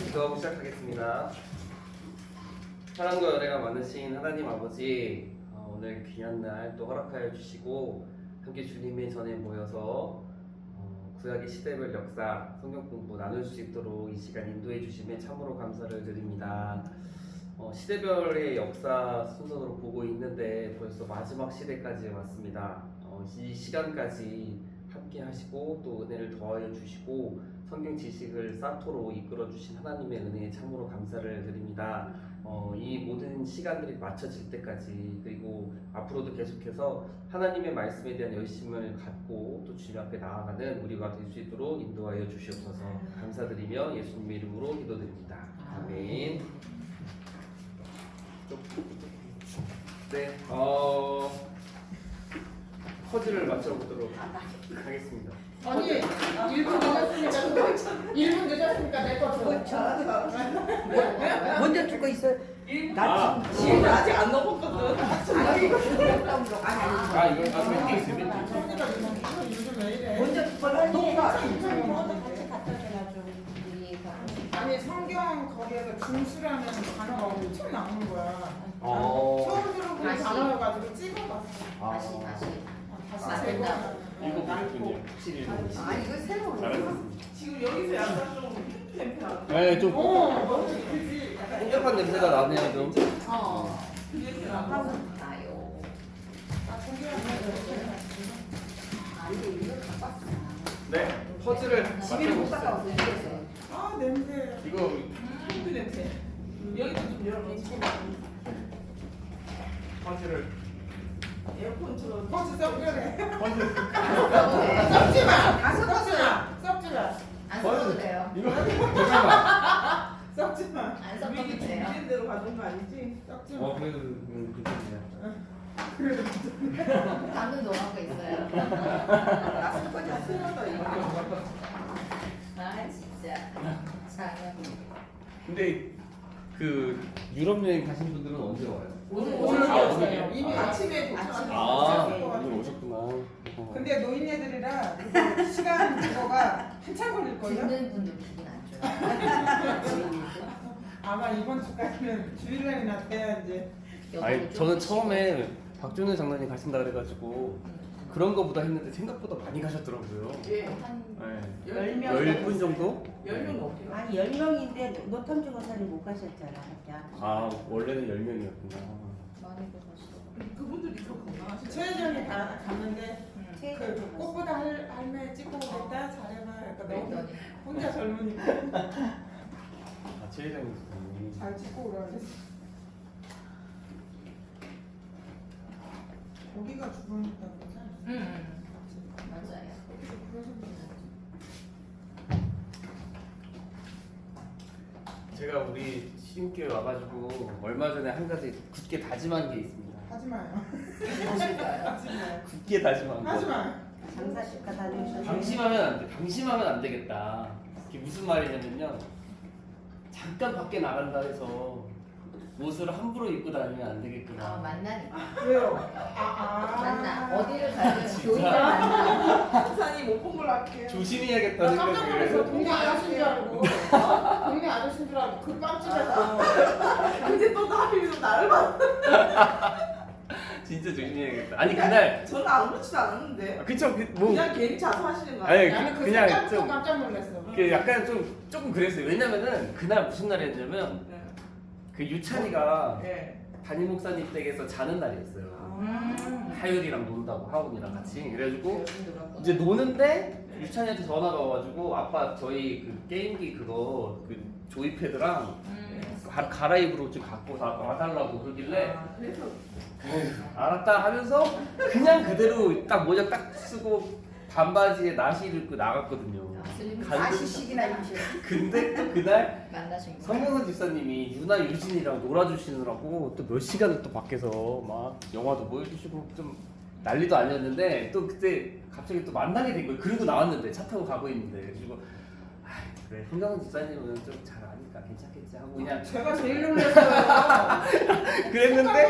기도하고 시작하겠습니다. 사랑과 은혜가 많으신 하나님 아버지, 오늘 귀한 날 또 허락하여 주시고 함께 주님의 전에 모여서 구약의 시대별 역사, 성경 공부 나눌 수 있도록 이 시간 인도해 주심에 참으로 감사를 드립니다. 시대별의 역사 순서로 보고 있는데 벌써 마지막 시대까지 왔습니다. 이 시간까지 함께 하시고 또 은혜를 더하여 주시고 성경 지식을 쌓도록 이끌어 주신 하나님의 은혜에 참으로 감사를 드립니다. 이 모든 시간들이 맞춰질 때까지 그리고 앞으로도 계속해서 하나님의 말씀에 대한 열심을 갖고 또 주님 앞에 나아가는 우리가 될 수 있도록 인도하여 주시옵소서. 감사드리며 예수님의 이름으로 기도드립니다. 아멘. 네, 퍼즐을 맞춰보도록 하겠습니다. 아니 1분 늦었으니까 내 거 줘. 먼저 주고 있어요. 나 지금 아직 안 넘었거든. 이거 몇 개 있어요? 요즘 왜 이래? 먼저 아니 성경 거기에서 중수라는 단어가 엄청 나오는 거야. 처음 들어보는 다시. 단어여가지고 찍어봤어. 다시 제거. 이거 보셨군요. 확실히 이거 새로운 잘하셨습니다. 지금 여기서 약간 좀 템템한 네, 좀 너무 그지. 복잡한 냄새가 나네요 좀. 냄새 나. 나요. 네, 퍼즐을 집에 못 갔다 맞춰봅시다. 왔어요. 아 냄새. 이거 그 냄새. 여기도 좀 열어놓지. 퍼즐을 에어컨처럼. 버스 썩으래. 퍼즐 썩지 마. 다 썩지 마. 썩지 마. 안 써도 돼요. 이거 잠깐만. 썩지 마. 안 써도 돼요. 미리 대로 가져온 거 아니지? 썩지 마. 그래도 괜찮네요. 방금 노란 거 있어요. 쓰러다 이거. 아 진짜. 자, 근데 그 유럽 여행 가신 분들은 언제 와요? 오늘 오늘이요? 이미 아침에 오늘 도착했어. 오셨구나. 근데 노인네들이라 그거 시간 그거가 한참 걸릴 거예요. 듣는 분들 기분 안 좋아요. 아마 이번 주까지는 주일날이나 돼야 이제. 아니 저는 처음에 박준호 장관님 가신다 그래가지고 그런 거보다 했는데 생각보다 많이 가셨더라고요. 예. 한 네. 10명 10분 정도? 10명 넘게. 아니 10명인데 노턴 주거사님 못 가셨잖아. 아 원래는 10명이었구나. 많이 보셨어. 그분들이 더 건강하시죠. 최혜정이 갔는데 네. 그 꽃보다 할매 찍고 오겠다 잘해봐. 그러니까 너무 그랬더니 혼자 젊으니까 아 최회장님. 잘 찍고 오라 그랬어. 고기가 주방이다고 그러잖아. 맞아요. 제가 우리 신임교회 와가지고 얼마 전에 한 가지 굳게 다짐한 게 있습니다. 하지 마요. 하실까요? 하지 마요. 굳게 다짐한 거. 하지 마요. 장사식 가다 주셔서 방심하면 안 돼. 방심하면 안 되겠다. 이게 무슨 말이냐면요. 잠깐 밖에 나간다 해서 옷을 함부로 입고 다니면 안 되겠구나. 만나니까. 왜요? 만나. 어디를 가든 진짜? 교회를 만나. 박사님 못 본 걸로 할게요. 조심해야겠다 나 깜짝 놀랐어. 생각을. 동네 아저씨인 줄 알고. 동네 아저씨인 줄 알고 그 빵집에서. 근데 또 하필이면 나를 봐. 진짜 조심해야겠다. 아니 그날 저는 아무렇지도 않았는데. 그쵸 뭐 그냥 괜히 자수하시는 거 아니, 아니에요? 나는 그 그냥 생각부터 좀- 깜짝 놀랐어. 이게 약간 조금 그랬어요. 왜냐면은 그날 무슨 날이었냐면 네. 그 유찬이가 네. 담임 목사님 댁에서 자는 날이었어요. 하율이랑 논다고 하원이랑 같이 그래가지고 이제 노는데 유찬이한테 전화가 와가지고 아빠 저희 그 게임기 그거 그 조이패드랑 가라입으로 좀 갖고 와달라고 그러길래 그래서 알았다 하면서 그냥 그대로 딱 모자 딱 쓰고 반바지에 나시를 입고 나갔거든요. 아시식이나 입으셔. 근데 또 그날 만나신 거. 성명선 집사님이 유나 유진이랑 놀아주시느라고 또 몇 시간을 또 밖에서 막 영화도 보여주시고 좀 난리도 아니었는데 또 그때 갑자기 또 만나게 된 거예요. 그리고 나왔는데 차 타고 가고 있는데 그리고 그래 성명선 집사님은 좀 잘 아니까 괜찮겠지 하고 그냥 제가 제일 놀랐어요. 그랬는데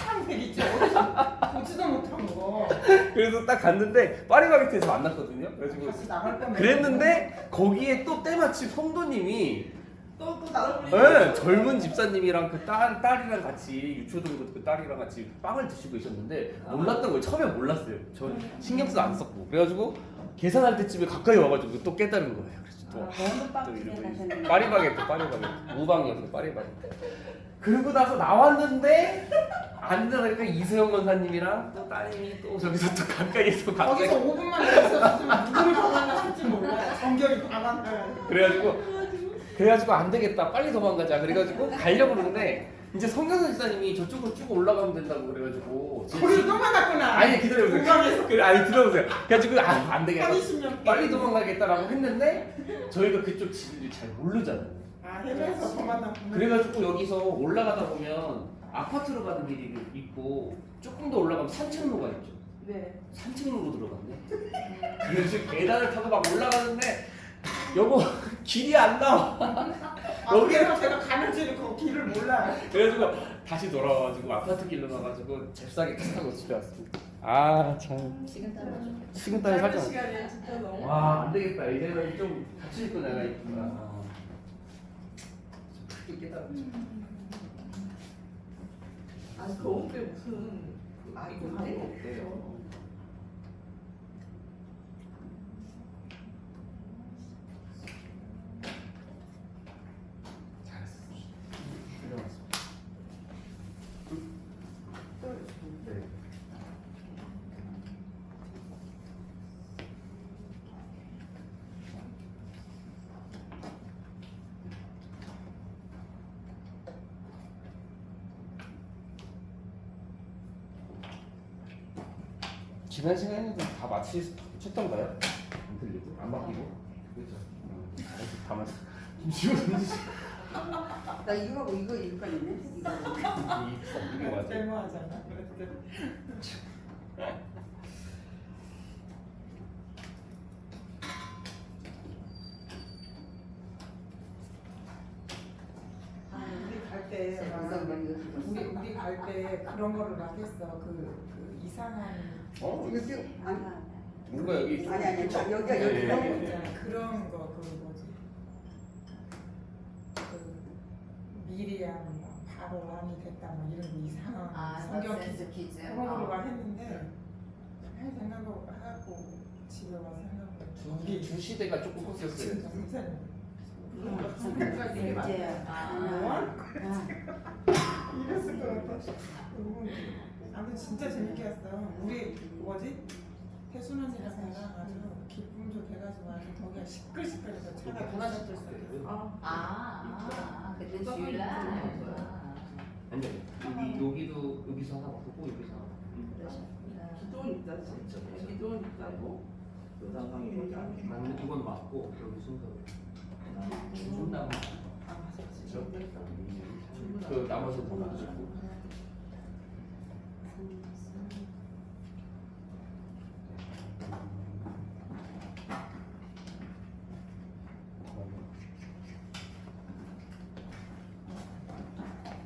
팍 검정색 있지 어디서 보지도 못한 거. 그래서 딱 갔는데 파리바게트에서 만났거든요. 그래가지고 같이 나갈 거면. 그랬는데 거기에 또 때마침 성도님이 또 나를 부리. 네, 젊은 집사님이랑 그 딸이랑 같이 유초동 그 딸이랑 같이 빵을 드시고 계셨는데 몰랐던 거예요. 처음에 몰랐어요. 전 신경도 안 썼고 그래가지고 계산할 때쯤에 가까이 와가지고 또 깨달은 거예요. 그래서 또 너무 또 빡세게 이러고 가셨네. 파리바게트 우방이었어요. 파리바게트. 그러고 나서 나왔는데 안 되니까 이수영 권사님이랑 또 따님이 또 저기서 또 가까이서 갑자기 거기서 5분만 더 있었으면 누구를 더 만났을지 몰라. 정결이 다 만나요. 그래가지고 안 되겠다 빨리 도망가자 그래가지고 가려고 그러는데 이제 성경선 집사님이 저쪽으로 쭉 올라가면 된다고 그래가지고 거기를 또 만났구나. 아니 기다려보세요. 공감해서. 그래 아니 들어보세요. 그래가지고 안 되겠다. 한 20년 빨리 도망가겠다라고 했는데 저희가 그쪽 집을 잘 모르잖아요. 아 해변에서 더 만났구나. 그래가지고 여기서 올라가다 보면 아파트로 가는 길이 있고 조금 더 올라가면 산책로가 있죠. 네. 산책로로 들어갔네. 그래서 계단을 타고 막 올라가는데 여보 길이 안 나와. 여기서 제가 가는지를 그 길을 몰라요. 그래가지고 다시 돌아와가지고 아파트 길로 가가지고 잽싸게 타고 집에 왔습니다. 아 참. 식은땀이 짧은 살짝. 시간에 진짜 너무. 와 안되겠다. 이제는 좀 같이 있고 내가 있구나. 좀 크게 깨달았죠. 아니 거울 때 무슨 아이고 하는 거 없대요. 잘했어. 훌륭했습니다. 네. 지난 시간에는 다 마치셨던가요? 안 들리고? 안 바뀌고? 그렇죠. 다 맞. 지금 나 이거하고 이거 일거리네. 이거. 이게 맞아. 데모하잖아. 그랬더니. 우리 갈 때 우리 갈 때 그런 거를 막 했어. 그 이상한 뭔가 여기 아니 아니 저 여기가 예, 여기 예, 그런 거 예. 있잖아. 그런 거 그 뭐지? 그 미리암 막 바로 왕이 됐다 막 이런 거 이상한 아, 성경 넌센스 퀴즈. 그런 거를 막 했는데 할 생각을 하고 집에 와서 생각을 두 시대가 조금 컸었어요. 진짜 선생님 성격까지 이게 맞아. 이제 아. 이랬을 것 같아. 아무튼 진짜 재밌게 했어. 우리 뭐지? 태순 언니랑 나랑 아주 기쁨도 돼가지고 아주 거기가 시끌시끌해서 차가 돌아졌을 때. 그때 주일날. 아니요. 여기서 하나 먹고 여기서 하나 먹고. 기도원 있다 진짜. 기도원 있다고. 요단강이 뭐지? 나는 이건 맞고 여기 순서. 중남. 그렇죠? 그 나머지 다 맞고.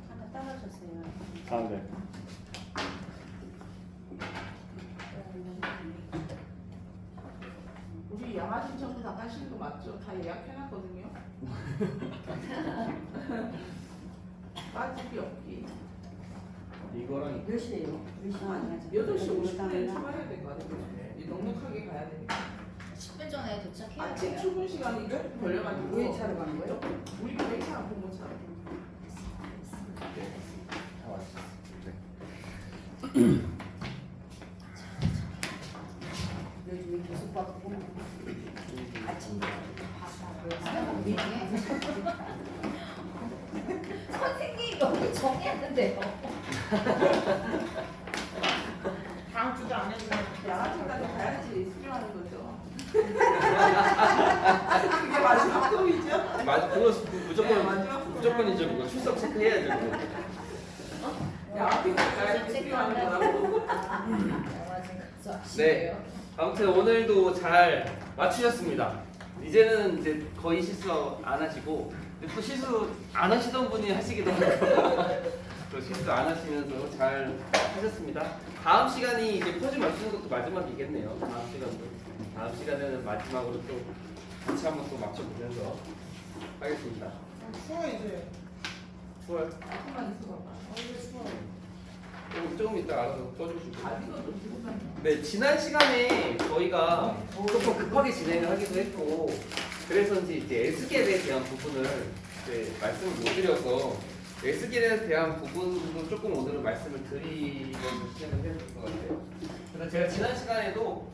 하나 따라줬어요. 아 네. 우리 양아진 전부 다 가시는 거 맞죠? 다 예약해놨거든요. 빠지기 없기. 이거랑 몇 시에요? 몇 시? 8시 50분에 출발해야 될 거 아니에요? 넉넉하게 가야 되니까. 10분 전에 도착해야 아침 돼요. 출근 시간이 조금 걸려가지고. 왜 차로 가는 거예요? 우리 회차 공모차. 다 맞았어. 요즘에 계속 바쁘고 아침에 선생님 여기 정리했는데요. 다음 주도 안 해주면 양아진까지 가야지 수령하는 거죠. 그게 마지막 소리죠? 맞아. 그거 무조건 네, 마지막 무조건이죠. 그거 출석 체크해야죠. 그거. 양아진까지 가야지 수령하는 거라고. 네. 아무튼 오늘도 잘 맞추셨습니다. 이제는 이제 거의 실수 안 하시고 또 실수 안 하시던 분이 하시기도 하고 또 실수 안 하시면서 잘 하셨습니다. 다음 시간이 이제 퍼즐 맞추는 것도 마지막이겠네요. 다음 시간도. 다음 시간에는 마지막으로 또 같이 한번 또 맞춰보면서 하겠습니다. 추워 이제. 추워요? 조금만 있어봐. 이제 추워. 조금 이따 알아서 떠주시고. 가비가 좀 조금만. 네, 지난 시간에 저희가 조금 급하게 진행을 하기도 했고 그래서인지 이제 S겔에 대한 부분을 이제 말씀을 못 드려서 S겔에 대한 부분도 조금 오늘은 말씀을 드리면서 진행을 해야 될 것 같아요. 그래서 제가 지난 시간에도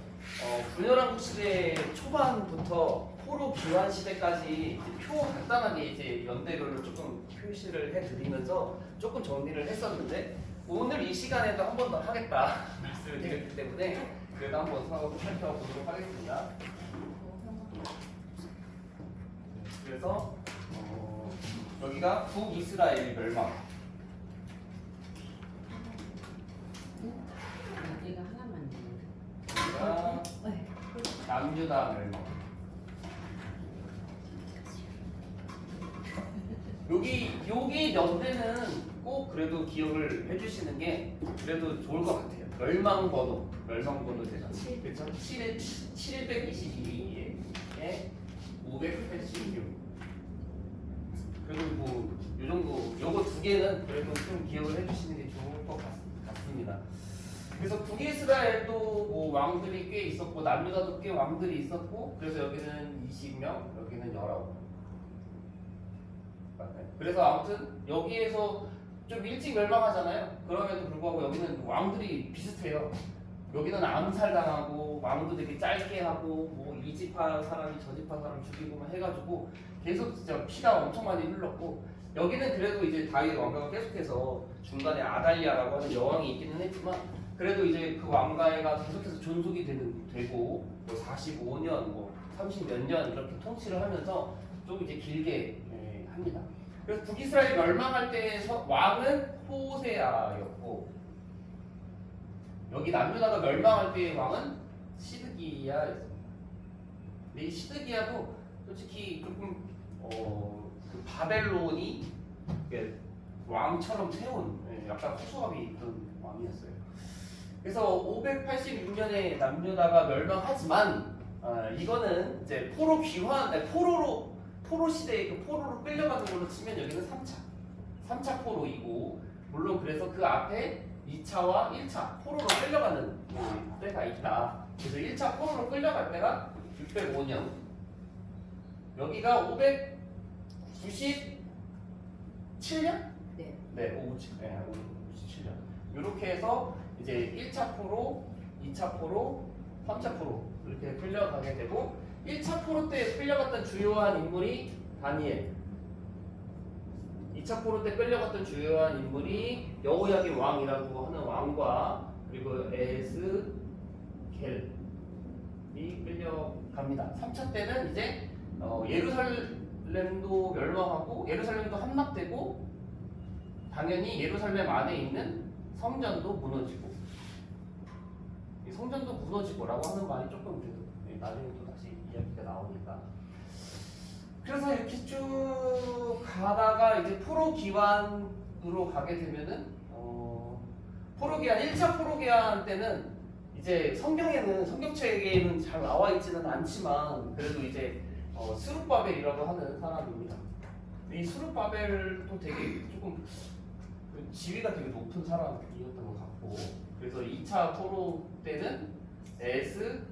분열왕국 시대 초반부터 포로 기환 시대까지 이제 표 간단하게 이제 연대별로 조금 표시를 해드리면서 조금 정리를 했었는데 오늘 이 시간에도 한 번 더 하겠다 말씀을 드렸기 때문에 그래도 한번 살펴보도록 하겠습니다. 그래서 여기가 북이스라엘 멸망. 얘가 하나만 여기가 남유다 멸망. 여기 연대는 꼭 그래도 기억을 해주시는 게 그래도 좋을 것 같아요. 멸망 번호 제가 그렇죠? 722에 586. 그리고 뭐 요 정도 요거 두 개는 그래도 좀 기억을 해주시는 게 좋을 것 같습니다. 그래서 북이스라엘도 뭐 왕들이 꽤 있었고 남유다도 꽤 왕들이 있었고 그래서 여기는 20명, 여기는 19명. 맞나요? 그래서 아무튼 여기에서 좀 일찍 멸망하잖아요. 그럼에도 불구하고 여기는 왕들이 비슷해요. 여기는 암살당하고 왕도 되게 짧게 하고 뭐 이 지파 사람이 저 지파 사람 죽이고 막 해가지고 계속 진짜 피가 엄청 많이 흘렀고 여기는 그래도 이제 다윗 왕가가 계속해서 중간에 아달리아라고 하는 여왕이 있기는 했지만 그래도 이제 그 왕가가 계속해서 존속이 되고 뭐 45년 뭐 30 몇 년 이렇게 통치를 하면서 좀 이제 길게 합니다. 그래서 북이스라엘이 멸망할 때 왕은 호세아였고 여기 남유다가 멸망할 때의 왕은 시드기야였습니다. 근데 이 시드기야도 솔직히 조금 그 바벨론이 왕처럼 세운 약간 호소함이 있던 왕이었어요. 그래서 586년에 남유다가 멸망하지만 이거는 이제 포로 귀환, 포로 시대에 그 포로로 끌려가는 걸로 치면 여기는 3차 포로이고 물론 그래서 그 앞에 2차와 1차 포로로 끌려가는 때가 있다. 그래서 1차 포로로 끌려갈 때가 605년 여기가 597년? 네. 네, 57년 이렇게 해서 이제 1차 포로, 2차 포로, 3차 포로 이렇게 끌려가게 되고 1차 포로 때 끌려갔던 주요한 인물이 다니엘 2차 포로 때 끌려갔던 주요한 인물이 여호야김 왕이라고 하는 왕과 그리고 에스겔이 끌려갑니다. 3차 때는 이제 예루살렘도 멸망하고 예루살렘도 함락되고 당연히 예루살렘 안에 있는 성전도 무너지고 이 성전도 무너지고라고 하는 말이 조금 나중에 또 다시 이야기가 나오니까 그래서 이렇게 쭉 가다가 이제 포로 기환으로 가게 되면은 포로 기환 1차 포로 기환 때는 이제 성경책에는 잘 나와 있지는 않지만 그래도 이제 스룹바벨이라고 하는 사람입니다. 이 스룹바벨도 되게 조금 그 지위가 되게 높은 사람이었던 것 같고 그래서 2차 포로 때는 에스라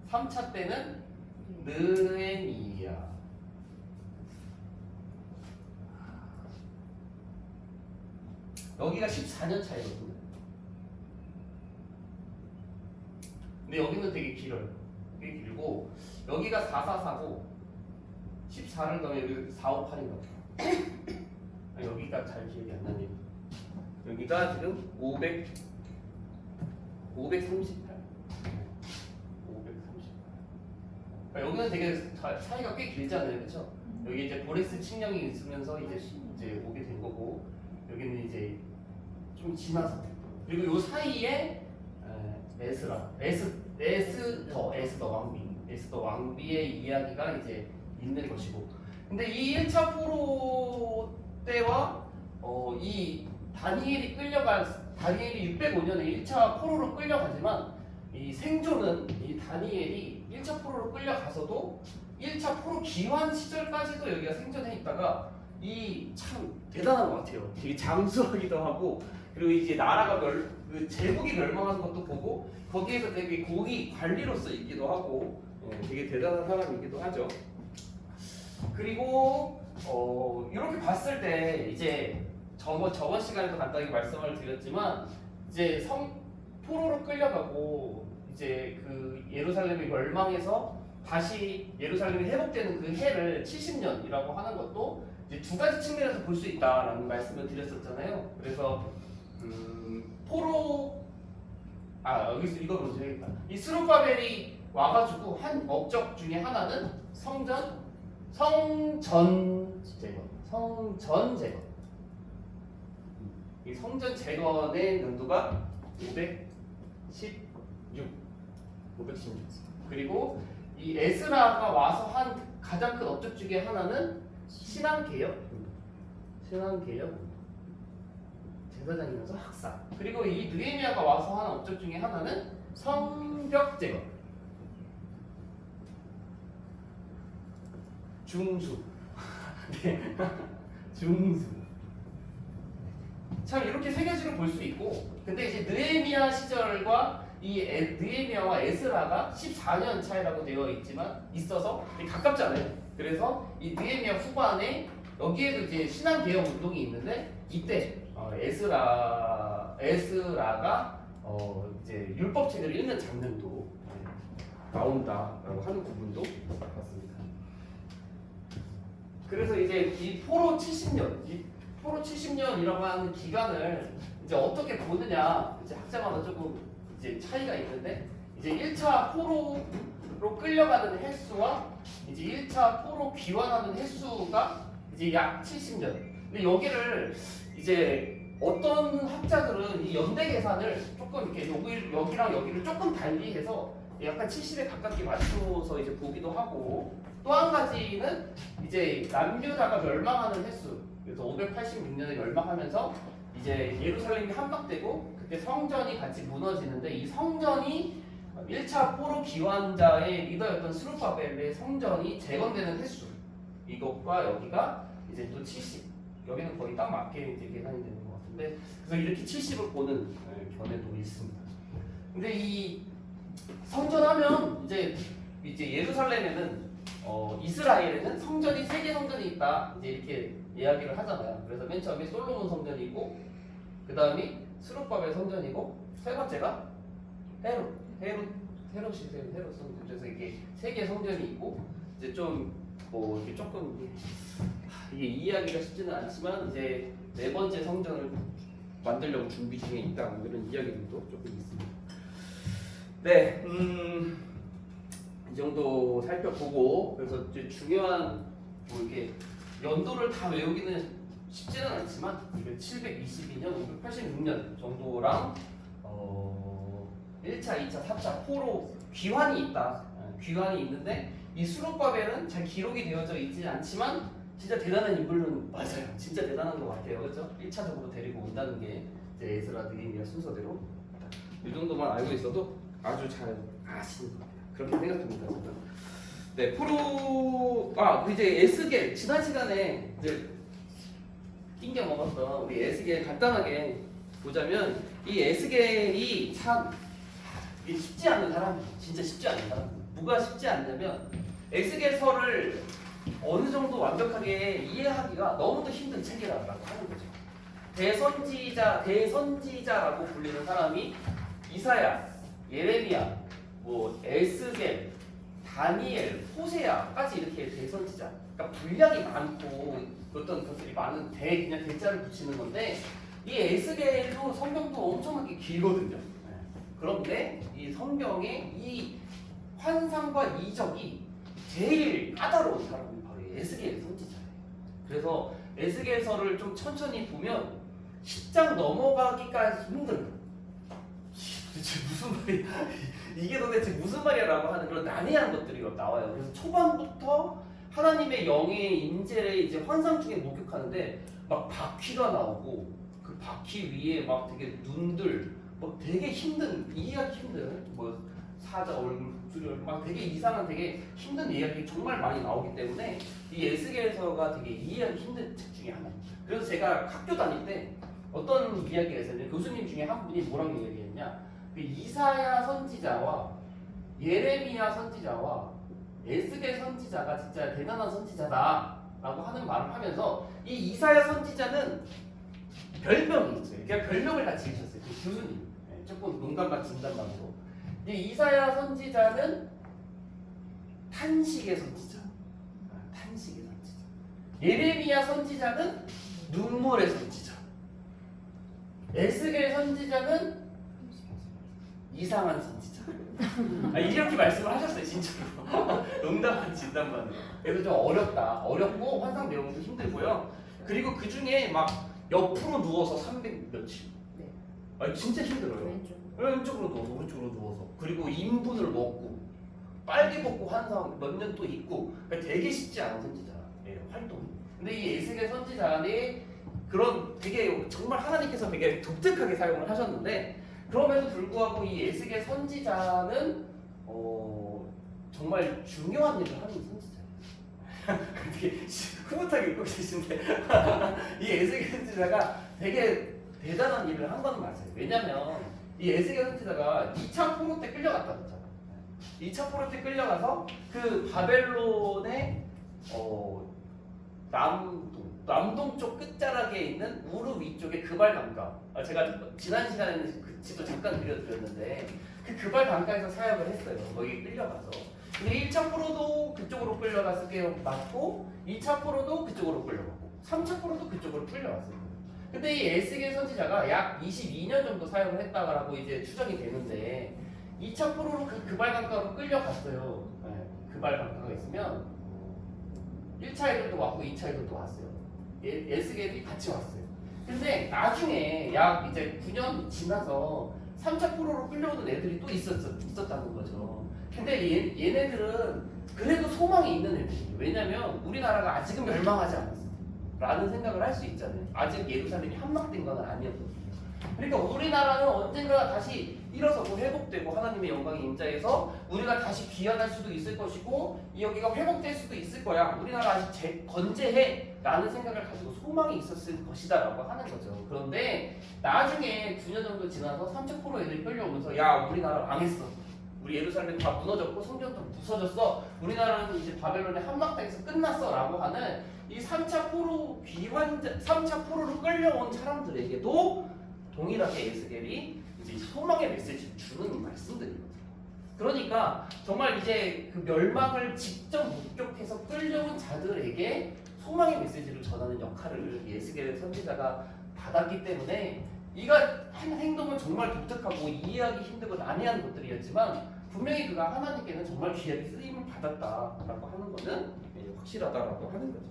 3차 때는 느헤미야 여기가 14년 차이거든요. 근데 여기는 되게 길어요. 되게 길고 여기가 444고 14를 더하면 여기 458인가 봐요. 여기가 잘 기억이 안 나네요. 여기가 지금 538. 그러니까 여기는 되게 차이가 꽤 길잖아요, 그렇죠? 여기 이제 보레스 칙령이 있으면서 이제 오게 된 거고 여기는 이제 좀 지나서 그리고 요 사이에 에스더 왕비의 이야기가 이제 있는 것이고 근데 이 1차 포로 때와 이 다니엘이 605년에 1차 포로로 끌려가지만 이 생존은 이 다니엘이 1차 포로로 끌려가서도 1차 포로 기환 시절까지도 여기가 생존해 있다가 이 참 대단한 것 같아요. 되게 장수하기도 하고 그리고 이제 나라가 그 제국이 멸망하는 것도 보고 거기에서 되게 고위 관리로서 있기도 하고 되게 대단한 사람이기도 하죠. 그리고 이렇게 봤을 때 이제 저번 시간에도 간단히 말씀을 드렸지만 이제 포로로 끌려가고 이제 그 예루살렘이 멸망해서 다시 예루살렘이 회복되는 그 해를 70년이라고 하는 것도 이제 두 가지 측면에서 볼 수 있다라는 말씀을 드렸었잖아요. 그래서 여기서 이거 먼저 해야겠다. 이 스룹바벨이 와가지고 한 업적 중에 하나는 성전 제거. 이 성전 제거의 연도가 516. 그리고 이 에스라가 와서 한 가장 큰 업적 중에 하나는 신앙개혁. 제사장이면서 학사. 그리고 이 느헤미야가 와서 한 업적 중에 하나는 성벽 제거. 중수. 네. 중수. 참 이렇게 세 가지로 볼 수 있고, 근데 이제 느헤미야 시절과 이 느헤미야와 에스라가 14년 차이라고 되어 있어서 되게 가깝잖아요. 그래서 이 느헤미야 후반에 여기에도 이제 신앙 개혁 운동이 있는데 이때 에스라가 이제 율법 책을 읽는 장면도 나온다라고 하는 부분도 봤습니다. 그래서 이제 이 포로 70년이라고 하는 기간을 이제 어떻게 보느냐, 이제 학자마다 조금 이제 차이가 있는데, 이제 1차 포로로 끌려가는 횟수와 이제 1차 포로 귀환하는 횟수가 이제 약 70년. 근데 여기를 이제 어떤 학자들은 이 연대 계산을 조금 이렇게 여기랑 여기를 조금 달리해서 약간 70에 가깝게 맞춰서 이제 보기도 하고, 또 한 가지는 이제 남유다가 멸망하는 횟수. 그래서 586년에 멸망하면서 이제 예루살렘이 함락되고 그때 성전이 같이 무너지는데, 이 성전이 1차 포로 기환자의 리더였던 스룹바벨의 성전이 재건되는 횟수, 이것과 여기가 이제 또 70, 여기는 거의 딱 맞게 이제 계산이 되는 것 같은데, 그래서 이렇게 70을 보는 견해도 있습니다. 근데 이 성전하면 이제 예루살렘에는 이스라엘에는 성전이 3개 성전이 있다, 이제 이렇게 이야기를 하잖아요. 그래서 맨 처음에 솔로몬 성전이고, 그 다음이 스룹바벨 성전이고, 세 번째가 헤롯 성전. 그래서 이게 3개 성전이 있고, 이제 좀 뭐 이렇게 조금 이게 이해하기가 쉽지는 않지만 이제 4번째 성전을 만들려고 준비 중에 있다, 뭐 이런 이야기들도 조금 있습니다. 네, 이 정도 살펴보고, 그래서 이제 중요한 뭐 이게 연도를 다 외우기는 쉽지는 않지만, 이게 722년, 586년 정도랑 1차, 2차, 4차 포로 귀환이 있다. 귀환이 있는데, 이 스룹바벨은 잘 기록이 되어져 있지 않지만 진짜 대단한 인물은 맞아요. 진짜 대단한 것 같아요. 그렇죠? 1차적으로 데리고 온다는 게 이제 에스라 느헤미야 순서대로 이 정도만 알고 있어도 아주 잘 아시는 것 같아요. 그렇게 생각합니다. 저는. 네, 이제 에스겔, 지난 시간에 이제 낑겨 먹었던 우리 에스겔 간단하게 보자면, 이 에스겔이 참 이게 쉽지 않은 사람이에요. 진짜 쉽지 않은 사람. 뭐가 쉽지 않냐면, 에스겔서를 어느 정도 완벽하게 이해하기가 너무도 힘든 책이라고 하는 거죠. 대선지자라고 불리는 사람이 이사야, 예레미야, 뭐 에스겔, 다니엘, 호세아까지 이렇게 대선지자. 그러니까 분량이 많고 어떤 것들이 많은 그냥 대자를 붙이는 건데, 이 에스겔도 성경도 엄청나게 길거든요. 그런데 이 성경에 이 환상과 이적이 제일 까다로운 사람이 바로 에스겔 선지자예요. 그래서 에스겔서를 좀 천천히 보면 10장 넘어가기까지 힘들어요. 도대체 무슨 말이야? 이게 도대체 무슨 말이야라고 하는 그런 난해한 것들이 나와요. 그래서 초반부터 하나님의 영의 임재를 이제 환상 중에 목격하는데 막 바퀴가 나오고 그 바퀴 위에 막 되게 눈들 막 되게 힘든 이해하기 힘든 뭐 사자 얼굴 목소리 막 되게 이상한 되게 힘든 이야기 정말 많이 나오기 때문에 이 에스겔서가 되게 이해하기 힘든 책 중에 하나예요. 그래서 제가 학교 다닐 때 어떤 이야기가 있었는데 교수님 중에 한 분이 뭐라고 이야기했냐 그 이사야 선지자와 예레미야 선지자와 에스겔 선지자가 진짜 대단한 선지자다라고 하는 말을 하면서 이 이사야 선지자는 별명이 있어요. 그냥 별명을 다 지으셨어요. 그 교수님. 네, 조금 농담만 진담만으로. 이 이사야 선지자는 탄식의 선지자. 탄식의 선지자. 예레미야 선지자는 눈물의 선지자. 에스겔 선지자는 이상한 선지자. 이렇게 말씀을 하셨어요, 진짜로. 농담만 진담만. 그래서 좀 어렵고 환상 내용도 힘들고요. 그리고 그 중에 막 옆으로 누워서 300 며칠. 네. 진짜 힘들어요. 왼쪽. 왼쪽으로 누워서 오른쪽으로 누워서. 그리고 인분을 먹고 빨개 먹고 환상 몇 년 또 있고 그러니까 되게 쉽지 않은 선지자예요, 활동이. 근데 이 에스겔 선지자의 그런 되게 정말 하나님께서 되게 독특하게 사용을 하셨는데 그럼에도 불구하고 이 에스겔 선지자는 정말 중요한 일을 하는 선지자예요. 되게 흐뭇하게 읽고 계신데 이 에스겔 선지자가 되게 대단한 일을 한 건 맞아요. 왜냐면 이 에스겔 선지자가 2차 포로 때 끌려갔다 그랬잖아요. 2차 포로 때 끌려가서 그 바벨론의 남동쪽 끝자락에 있는 우르 위쪽의 그발 강가. 제가 지난 시간에는 그 지도 잠깐 그려드렸는데 그 그발 강가에서 사역을 했어요. 거기 끌려가서. 근데 1차 포로도 그쪽으로 끌려가서 맞고 2차 포로도 그쪽으로 끌려가고 3차 포로도 그쪽으로 끌려갔어요. 근데 이 에스겔 선지자가 약 22년 정도 사역을 했다라고 이제 추정이 되는데 2차 포로로 그 그발 강가로 끌려갔어요. 그발 강가가 있으면 1차 애들도 왔고 2차 애들도 왔어요. 에스겔이 같이 왔어요. 근데 나중에 약 이제 9년 지나서 3차 포로로 끌려오는 애들이 또 있었다는 거죠. 근데 얘네들은 그래도 소망이 있는 애들이에요. 왜냐면 우리나라가 아직은 멸망하지 않았어. 라는 생각을 할 수 있잖아요. 아직 예루살렘이 함락된 건 아니었거든요. 그러니까 우리나라는 언젠가 다시 일어서고 회복되고 하나님의 영광이 임자해서 우리가 다시 귀환할 수도 있을 것이고 여기가 회복될 수도 있을 거야. 우리나라 아직 건재해 라는 생각을 가지고 소망이 있었을 것이다 라고 하는 거죠. 그런데 나중에 9년 정도 지나서 3차 포로 애들이 끌려오면서 야 우리나라 망했어. 우리 예루살렘 다 무너졌고 성전도 부서졌어. 우리나라는 이제 바벨론에 함락당해서 끝났어 라고 하는 이 3차 포로 3차 포로로 끌려온 사람들에게도 동일하게 에스겔이 이제 소망의 메시지를 주는 말씀들이거든요. 그러니까 정말 이제 그 멸망을 직접 목격해서 끌려온 자들에게 소망의 메시지를 전하는 역할을 에스겔 선지자가 받았기 때문에 이가 한 행동은 정말 독특하고 이해하기 힘들고 난해한 것들이었지만 분명히 그가 하나님께는 정말 귀하게 쓰임을 받았다라고 하는 것은 확실하다라고 하는 거죠.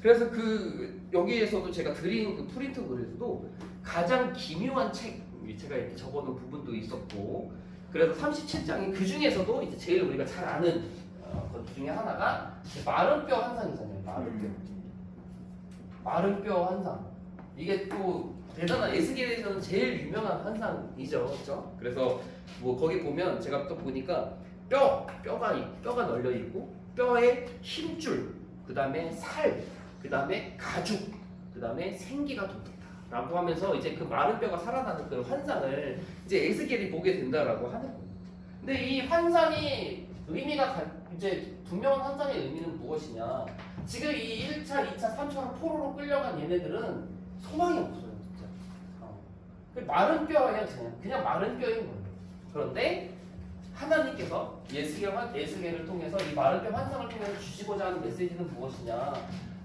그래서 그 여기에서도 제가 드린 그 프린트 글에서도 가장 기묘한 책 제가 이렇게 적어놓은 부분도 있었고 그래서 37장이 그 중에서도 이제 제일 우리가 잘 아는 것 중에 하나가 마른 뼈 환상이잖아요. 마른 뼈 환상. 이게 또 대단한 에스겔에서는 제일 유명한 환상이죠, 그렇죠? 그래서 뭐 거기 보면 제가 또 보니까 뼈가 널려 있고 뼈에 힘줄, 그 다음에 살, 그 다음에 가죽, 그 다음에 생기가 돋는다라고 하면서 이제 그 마른 뼈가 살아나는 그 환상을 이제 에스겔이 보게 된다라고 하는 거예요. 근데 이 환상이 이제 분명한 환상의 의미는 무엇이냐? 지금 이 1차, 2차, 3차로 포로로 끌려간 얘네들은 소망이 없어요, 진짜. 마른 뼈예요, 그냥 마른 뼈인 거예요. 그런데 하나님께서 에스겔을 통해서 이 마른 뼈 환상을 통해서 주시고자 하는 메시지는 무엇이냐?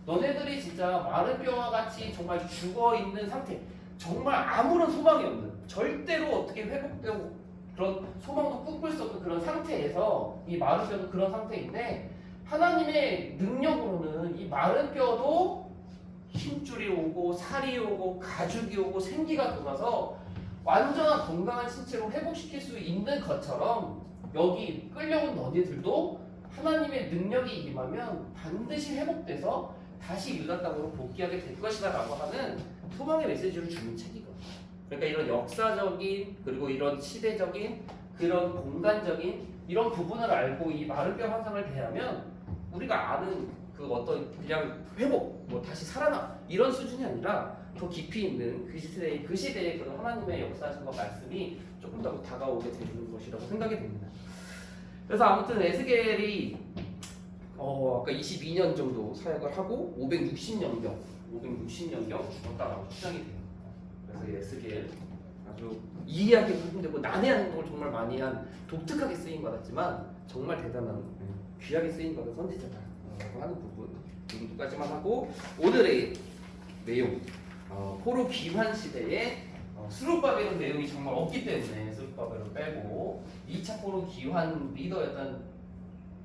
너네들이 진짜 마른 뼈와 같이 정말 죽어 있는 상태, 정말 아무런 소망이 없는, 절대로 어떻게 회복되고 그런 소망도 꿈꿀 수 없는 그런 상태에서 이 마른 뼈도 그런 상태인데 하나님의 능력으로는 이 마른 뼈도 힘줄이 오고 살이 오고 가죽이 오고 생기가 돌아서 완전한 건강한 신체로 회복시킬 수 있는 것처럼 여기 끌려온 너희들도 하나님의 능력이 임하면 반드시 회복돼서 다시 유다 땅으로 복귀하게 될 것이다라고 하는 소망의 메시지를 주는 책이거든요. 그러니까 이런 역사적인 그리고 이런 시대적인 그런 공간적인 이런 부분을 알고 이 마른뼈 환상을 대하면 우리가 아는 그 어떤 그냥 회복, 뭐 다시 살아나 이런 수준이 아니라 더 깊이 있는 그 시대의 그런 하나님의 역사하신과 말씀이 조금 더 다가오게 되는 것이라고 생각이 됩니다. 그래서 아무튼 에스겔이 아까 22년 정도 사역을 하고 560년경 죽었다라고 추정이 돼요. 그래서 이 에스겔 아주 이해하기 힘들고 난해한 행동을 정말 많이 한 독특하게 쓰임 받았지만 정말 대단한 귀하게 쓰임 받은 선지자다라고 하는 부분 이 정도까지만 하고 오늘의 내용 포로 귀환 시대에 스룹바벨은 내용이 정말 없기 때문에 스룹바벨을 빼고 2차 포로 귀환 리더였던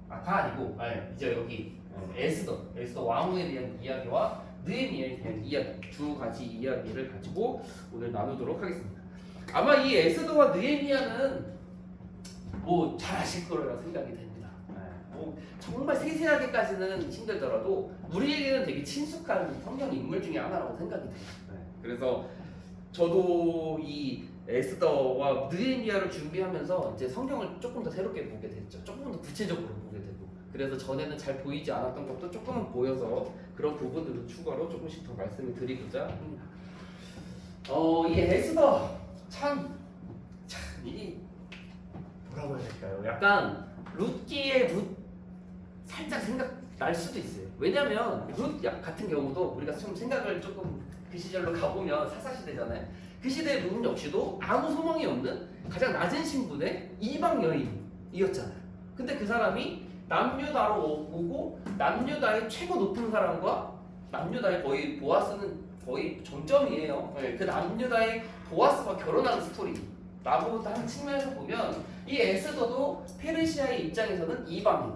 다 아니고 이제 여기 에스더 왕후에 대한 이야기와 느헤미야에 대한 이야기 두 가지 이야기를 가지고 오늘 나누도록 하겠습니다. 아마 이 에스더와 느헤미야는 뭐 잘하실 거라 생각이 됩니다. 뭐 정말 세세하게까지는 힘들더라도 우리에게는 되게 친숙한 성경 인물 중에 하나라고 생각이 돼요. 그래서 저도 이 에스더와 느헤미야를 준비하면서 이제 성경을 조금 더 새롭게 보게 됐죠. 조금 더 구체적으로 보게 되고 그래서 전에는 잘 보이지 않았던 것도 조금은 보여서 그런 부분들을 추가로 조금씩 더 말씀을 드리고자 합니다. 이 에스더 이게 뭐라고 해야 될까요? 약간 룻기의 룻 살짝 생각 날 수도 있어요. 왜냐면 룻 같은 경우도 우리가 좀 생각을 조금 그 시절로 가보면 사사시대잖아요. 그 시대의 룻 역시도 아무 소망이 없는 가장 낮은 신분의 이방 여인이었잖아요. 근데 그 사람이 남유다로 오고 남유다의 최고 높은 사람과 남유다의 거의 보아스는 거의 정점이에요. 그 남유다의 보아스와 결혼하는 스토리라고 하는 측면에서 보면 이 에스더도 페르시아의 입장에서는 이방인,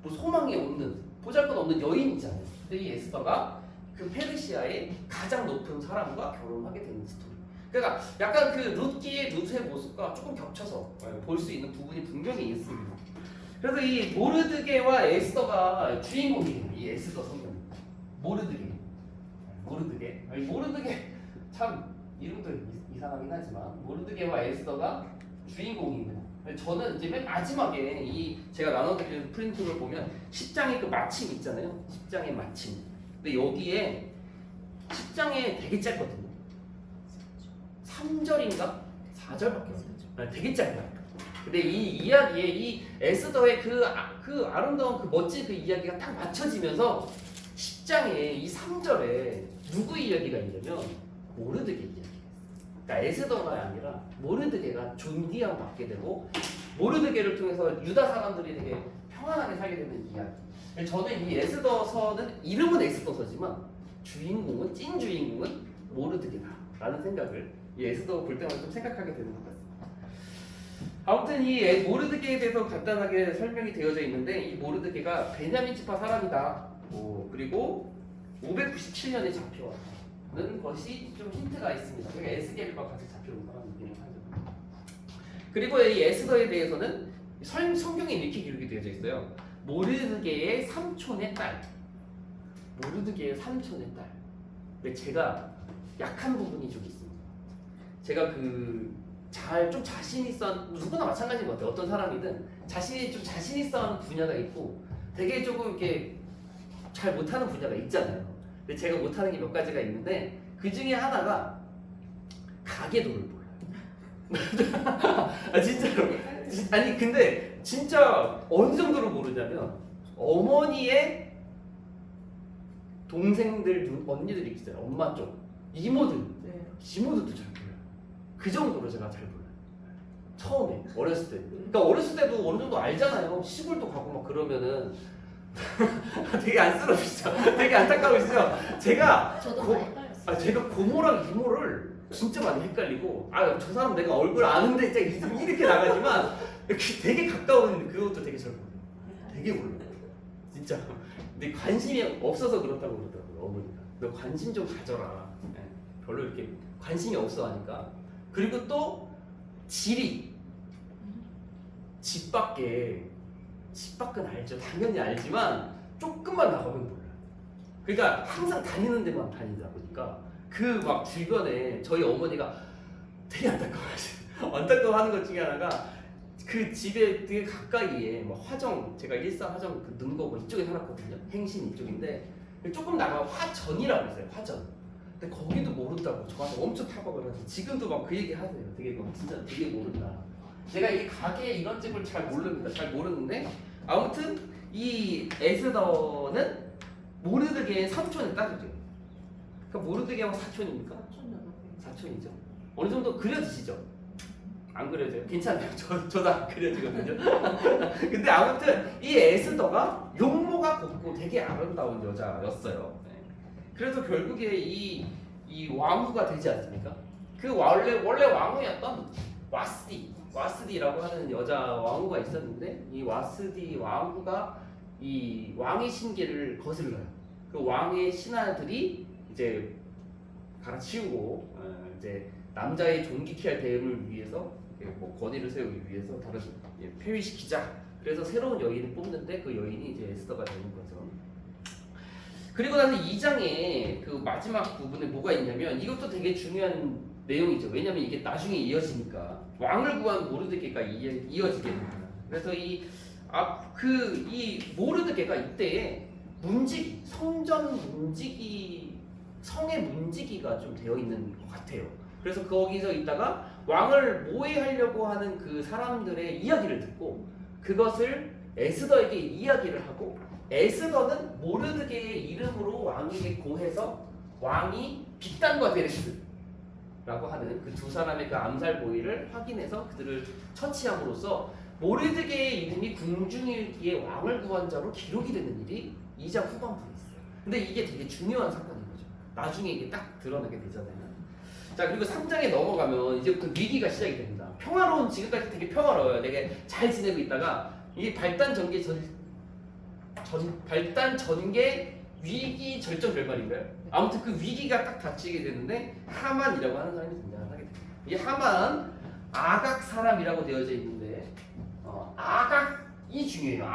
뭐 소망이 없는 보잘것없는 여인이잖아요. 근데 이 에스더가 그 페르시아의 가장 높은 사람과 결혼하게 되는 스토리. 그러니까 약간 그 룻기의 모습과 조금 겹쳐서 볼 수 있는 부분이 분명히 있습니다. 그래서 이 모르드게와 에스더가 주인공이에요. 이 에스더 성경. 모르드게 참 이름도 이상하긴 하지만 모르드게와 에스더가 주인공입니다. 저는 이제 맨 마지막에 이 제가 나눠드리는 프린트를 보면 10장의 그 마침 있잖아요. 10장의 마침. 근데 여기에 10장에 되게 짧거든요. 3절인가 4절밖에 없어요. 되게 짧아요. 근데 이 이야기에 이 에스더의 그 아름다운 그 멋진 그 이야기가 딱 맞춰지면서 10장의 이 3절에 누구 이야기가 있냐면 모르드게 이야기. 그러니까 에스더가 아니라 모르드게가 존귀함 받게 되고 모르드게를 통해서 유다 사람들이 되게 평안하게 살게 되는 이야기. 저는 이 에스더서는 이름은 에스더서지만 주인공은 찐 주인공은 모르드게다라는 생각을 이 에스더 볼 때마다 좀 생각하게 되는 것 같습니다. 아무튼 이 모르드게에 대해서 간단하게 설명이 되어져 있는데 이 모르드게가 베냐민 지파 사람이다. 그리고 597년에 잡혀왔다는 것이 좀 힌트가 있습니다. 그러니까 에스겔과 같이 잡혀온 사람이긴 하죠. 그리고 이 에스더에 대해서는 성경에 이렇게 기록이 되어져 있어요. 모르드게의 삼촌의 딸. 모르드게의 삼촌의 딸. 근데 제가 약한 부분이 좀 있습니다. 제가 좀 자신 있어 누구나 마찬가지인 것 같아요. 어떤 사람이든 좀 자신 있어 하는 분야가 있고 되게 조금 이렇게 잘 못하는 분야가 있잖아요. 근데 제가 못하는 게 몇 가지가 있는데 그 중에 하나가 가계도를 몰라요. 진짜로. 아니 근데 진짜 어느 정도로 모르냐면 어머니의 동생들, 언니들이 있어요. 엄마 쪽 이모들도 잘 몰라요. 그 정도로 제가 잘 몰라요. 처음에 어렸을 때. 그러니까 어렸을 때도 어느 정도 알잖아요. 시골도 가고 막 그러면은 되게 안쓰러우시죠? 되게 안타까우시죠? 저도 많이 헷갈렸어요. 제가 고모랑 이모를 진짜 많이 헷갈리고 저 사람 내가 얼굴 아는데 진짜 이렇게 나가지만 되게 가까운 그것도 되게 잘 몰라요. 되게 몰라요. 진짜. 근데 관심이 없어서 그렇다고 그러더라고요. 어머니가. 너 관심 좀 가져라. 별로 이렇게 관심이 없어 하니까. 그리고 또 지리. 집 밖에 집 밖은 알죠. 당연히 알지만 조금만 나가면 몰라요. 그러니까 항상 다니는 데만 다니다 보니까 그 막 주변에 저희 어머니가 되게 안타까워하시는 안타까워하는 것 중에 하나가 그 집에 되게 가까이에 뭐 화정 제가 일산 화정 그 능거 뭐 이쪽에 살았거든요. 행신 이쪽인데 조금 나가면 화전이라고 있어요. 화전. 근데 거기도 모른다고 저한테 엄청 타박을 하셔서 지금도 막 그 얘기 하세요. 되게 막 진짜 되게 모른다. 제가 이 가게 이런 집을 잘 모릅니다. 잘 모르는데 아무튼 이 에스더는 모르드게의 삼촌의 딸이죠. 그러니까 모르드게하고 사촌입니까? 사촌이죠. 어느 정도 그려지시죠? 안 그려져요? 괜찮아요. 저도 안 그려지거든요. 근데 아무튼 이 에스더가 용모가 곱고 되게 아름다운 여자였어요. 네. 그래서 결국에 이 왕후가 되지 않습니까? 그 원래 왕후였던 와스디라고 하는 여자 왕후가 있었는데 이 와스디 왕후가 이 왕의 신계를 거슬러요. 그 왕의 신하들이 이제 갈아치우고 이제 남자의 존귀케 할 대응을 위해서 뭐 권위를 세우기 위해서 다른 폐위시키자. 그래서 새로운 여인을 뽑는데 그 여인이 이제 에스더가 되는 거죠. 그리고 나서 2장에 그 마지막 부분에 뭐가 있냐면 이것도 되게 중요한 내용이죠. 왜냐면 이게 나중에 이어지니까 왕을 구한 모르드게가 이어지게 됩니다. 그래서 이 모르드게가 이때에 성의 문지기가 좀 되어 있는 것 같아요. 그래서 거기서 있다가 왕을 모해하려고 하는 그 사람들의 이야기를 듣고 그것을 에스더에게 이야기를 하고 에스더는 모르드게의 이름으로 왕에게 고해서 왕이 빅단과 베레스라고 하는 그 두 사람의 그 암살 고의를 확인해서 그들을 처치함으로써 모르드게의 이름이 궁중일기의 왕을 구한 자로 기록이 되는 일이 2장 후반부에 있어요. 근데 이게 되게 중요한 사건인 거죠. 나중에 이게 딱 드러나게 되잖아요. 자, 그리고 3장에 넘어가면 이제부터 위기가 시작이 됩니다. 지금까지 되게 평화로워요. 되게 잘 지내고 있다가 이게 발단 전개 위기 절정 결말인가요? 아무튼 그 위기가 딱 닥치게 되는데 하만이라고 하는 사람이 등장을 하게 됩니다. 이 하만 아각 사람이라고 되어져 있는데 아각이 중요해요.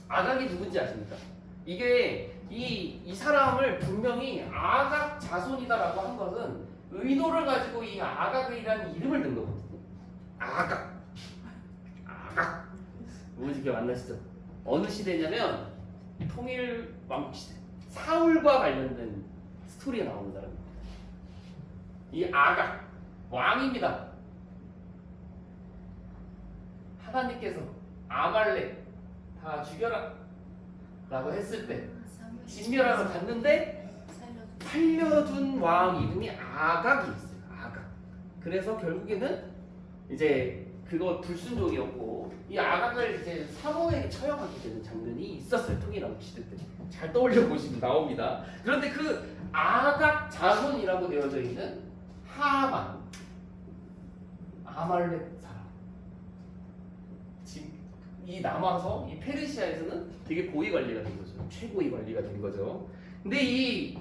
아각이 누군지 아십니까? 이게 이 사람을 분명히 아각 자손이다라고 한 것은 의도를 가지고 이 아각이라는 이름을 넣은 거거든요. 아각 누군지 기억 안 나시죠? 어느 시대냐면 통일 왕국 시대 사울과 관련된 스토리가 나오는 사람입니다. 이 아각 왕입니다. 하나님께서 아말렉 다 죽여라 라고 했을 때 진멸하러 갔는데 살려둔 왕 이름이 아각이 있어요. 아각. 그래서 결국에는 이제 그거 불순종이었고 이 아각을 이제 사모에게 처형하게 되는 장면이 있었어요. 통일왕국 시대 때. 잘 떠올려 보시면 나옵니다. 그런데 그 아각 자손이라고 되어져 있는 하만 아말렉 사람. 이 남아서 이 페르시아에서는 되게 고위 관리가 된 거죠. 최고위 관리가 된 거죠. 근데 이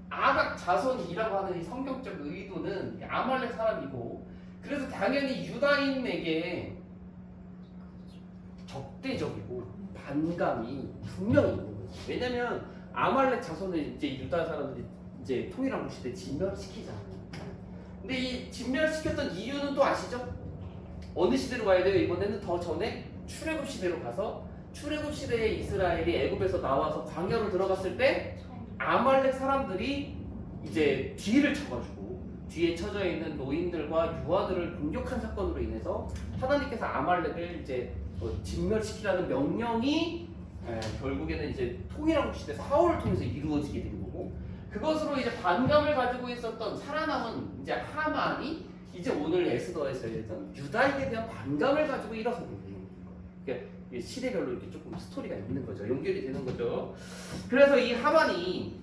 아각 자손이라고 하는 이 성경적 의도는 아말렉 사람이고 그래서 당연히 유다인에게 적대적이고 반감이 분명히 있는 거죠. 왜냐면 아말렉 자손을 이제 유다 사람들이 이제 통일왕국 시대 진멸시키잖아요. 근데 이 진멸시켰던 이유는 또 아시죠? 어느 시대로 가야 돼요? 이번에는 더 전에 출애굽 시대로 가서 출애굽 시대에 이스라엘이 애굽에서 나와서 광야로 들어갔을 때 아말렉 사람들이 이제 뒤를 쳐가지고 뒤에 쳐져 있는 노인들과 유아들을 공격한 사건으로 인해서 하나님께서 아말렉을 이제 진멸시키라는 명령이 결국에는 이제 통일왕국 시대 사울을 통해서 이루어지게 된 거고 그것으로 이제 반감을 가지고 있었던 살아남은 이제 하만이 이제 오늘 에스더에서 얘기했던 유다인에 대한 반감을 가지고 일어서게 되는 거예요. 그러니까 시대별로 이렇게 조금 스토리가 있는 거죠. 연결이 되는 거죠. 그래서 이 하만이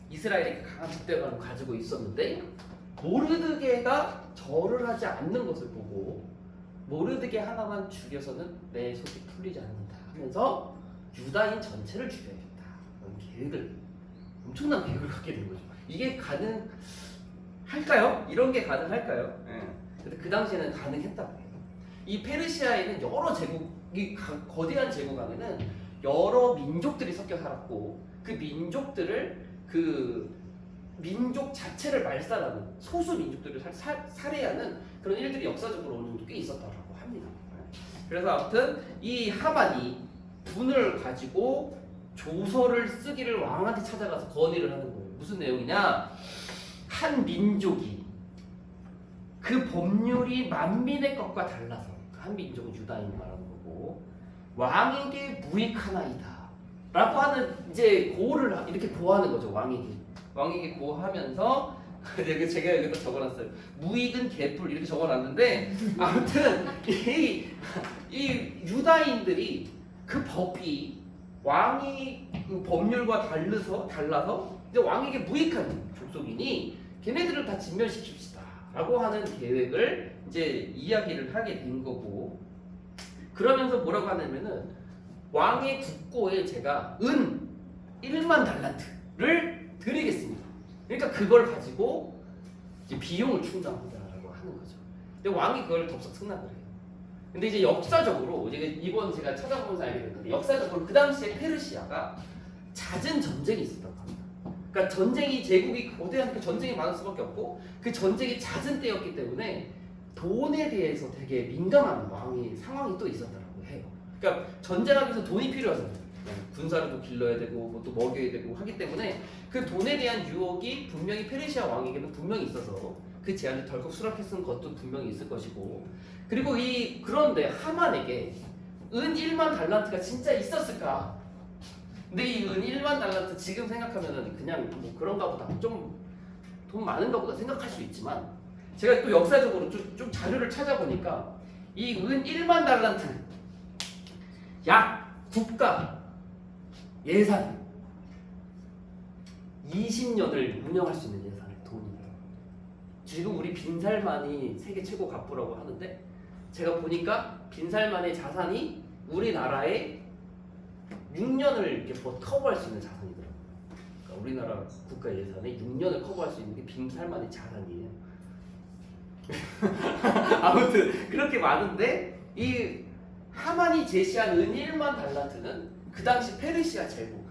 이스라엘이 강한 적대감을 가지고 있었는데 모르드게가 절을 하지 않는 것을 보고 모르드게 하나만 죽여서는 내 속이 풀리지 않는다 하면서 유다인 전체를 죽여야겠다 그런 계획을 엄청난 계획을 갖게 된 거죠. 이게 가능할까요? 이런 게 가능할까요? 근데 그 당시에는 가능했다고 해요. 이 페르시아에는 여러 제국이 거대한 제국 안에는 여러 민족들이 섞여 살았고 그 민족들을 그 민족 자체를 말살하는 소수 민족들을 살해하는 그런 일들이 역사적으로 어느 정도 꽤 있었다고 합니다. 그래서 아무튼 이 하만이 분을 가지고 조서를 쓰기를 왕한테 찾아가서 건의를 하는 거예요. 무슨 내용이냐? 한 민족이 그 법률이 만민의 것과 달라서 한 민족은 유다인 말하는 거고 왕에게 무익하나이다 라고 하는 이제 고를 이렇게 고하는 거죠. 왕에게 고하면서 제가 여기다 적어놨어요. 무익은 개뿔 이렇게 적어놨는데 아무튼 이 유다인들이 그 법이 왕이 그 법률과 달라서 이제 왕에게 무익한 족속이니 걔네들을 다 진멸시킵시다 라고 하는 계획을 이제 이야기를 하게 된 거고 그러면서 뭐라고 하냐면은 왕의 국고에 제가 은 1만 달란트를 드리겠습니다. 그러니까 그걸 가지고 이제 비용을 충당한다라고 하는 거죠. 근데 왕이 그걸 덥석 승낙을 해요. 근데 이제 역사적으로 이번 제가 찾아보면서 알게 됐는데 역사적으로 그 당시에 페르시아가 잦은 전쟁이 있었다고 합니다. 그러니까 전쟁이 제국이 거대하니까 전쟁이 많을 수밖에 없고 그 전쟁이 잦은 때였기 때문에 돈에 대해서 되게 민감한 왕의 상황이 또 있었다고 해요. 그러니까 전쟁하기 위해서 돈이 필요하잖아요. 군사를 또 길러야 되고 뭐 또 먹여야 되고 하기 때문에 그 돈에 대한 유혹이 분명히 페르시아 왕에게는 분명히 있어서 그 제안을 덜컥 수락했은 것도 분명히 있을 것이고 그리고 그런데 하만에게 은 1만 달란트가 진짜 있었을까? 근데 이 은 1만 달란트 지금 생각하면은 그냥 뭐 그런가 보다 좀 돈 많은가 보다 생각할 수 있지만 제가 또 역사적으로 좀 자료를 찾아보니까 이 은 1만 달란트 약 국가 예산 20년을 운영할 수 있는 예산의 돈이에요. 지금 우리 빈살만이 세계 최고 갑부라고 하는데 제가 보니까 빈살만의 자산이 우리나라의 6년을 이렇게 커버할 수 있는 자산이더라고요. 그러니까 우리나라 국가 예산의 6년을 커버할 수 있는 게 빈살만의 자산이에요. 아무튼 그렇게 많은데 이 하만이 제시한 은 1만 달란트는 그 당시 페르시아 제국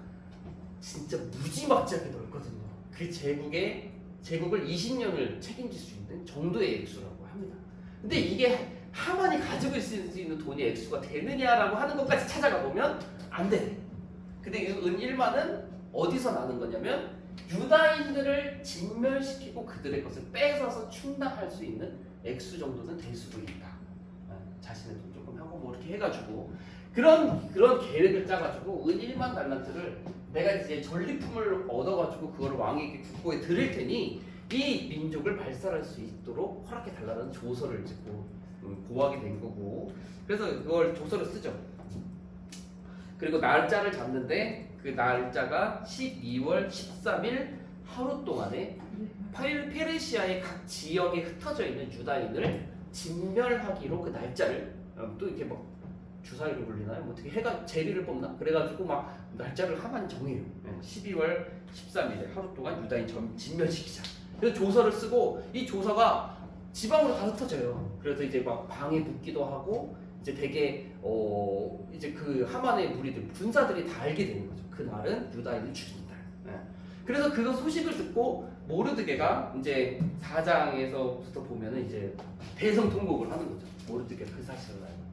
진짜 무지막지하게 넓거든요. 그 제국을 20년을 책임질 수 있는 정도의 액수라고 합니다. 근데 이게 하만이 가지고 있을 수 있는 돈의 액수가 되느냐라고 하는 것까지 찾아가 보면 안 돼. 근데 이 은 1만은 어디서 나는 거냐면 유다인들을 진멸시키고 그들의 것을 뺏어서 충당할 수 있는 액수 정도는 될 수도 있다. 자신의 돈 조금 하고 뭐 이렇게 해가지고 그런 계획을 짜가지고 은 1만 달란트를 내가 이제 전리품을 얻어가지고 그걸 왕에게 국고에 드릴 테니 이 민족을 발살할 수 있도록 허락해 달라는 조서를 이제 고하게 된 거고 그래서 그걸 조서를 쓰죠. 그리고 날짜를 잡는데 그 날짜가 12월 13일 하루 동안에 페르시아의 각 지역에 흩어져 있는 유다인을 진멸하기로 그 날짜를 또 이렇게 막 주사위를 굴리나요? 뭐 어떻게 해가 제비를 뽑나? 그래가지고 막 날짜를 하만이 정해요. 12월 13일에 하루 동안 유다인 진멸시키자. 그래서 조서를 쓰고 이 조서가 지방으로 다 흩어져요. 그래서 이제 막 방에 붙기도 하고 이제 되게 이제 그 하만의 무리들 군사들이 다 알게 되는 거죠. 그날은 유다인을 죽인다. 그래서 그 소식을 듣고 모르드게가 이제 4장에서부터 보면은 이제 대성통곡을 하는 거죠. 모르드게 그 사실을 알고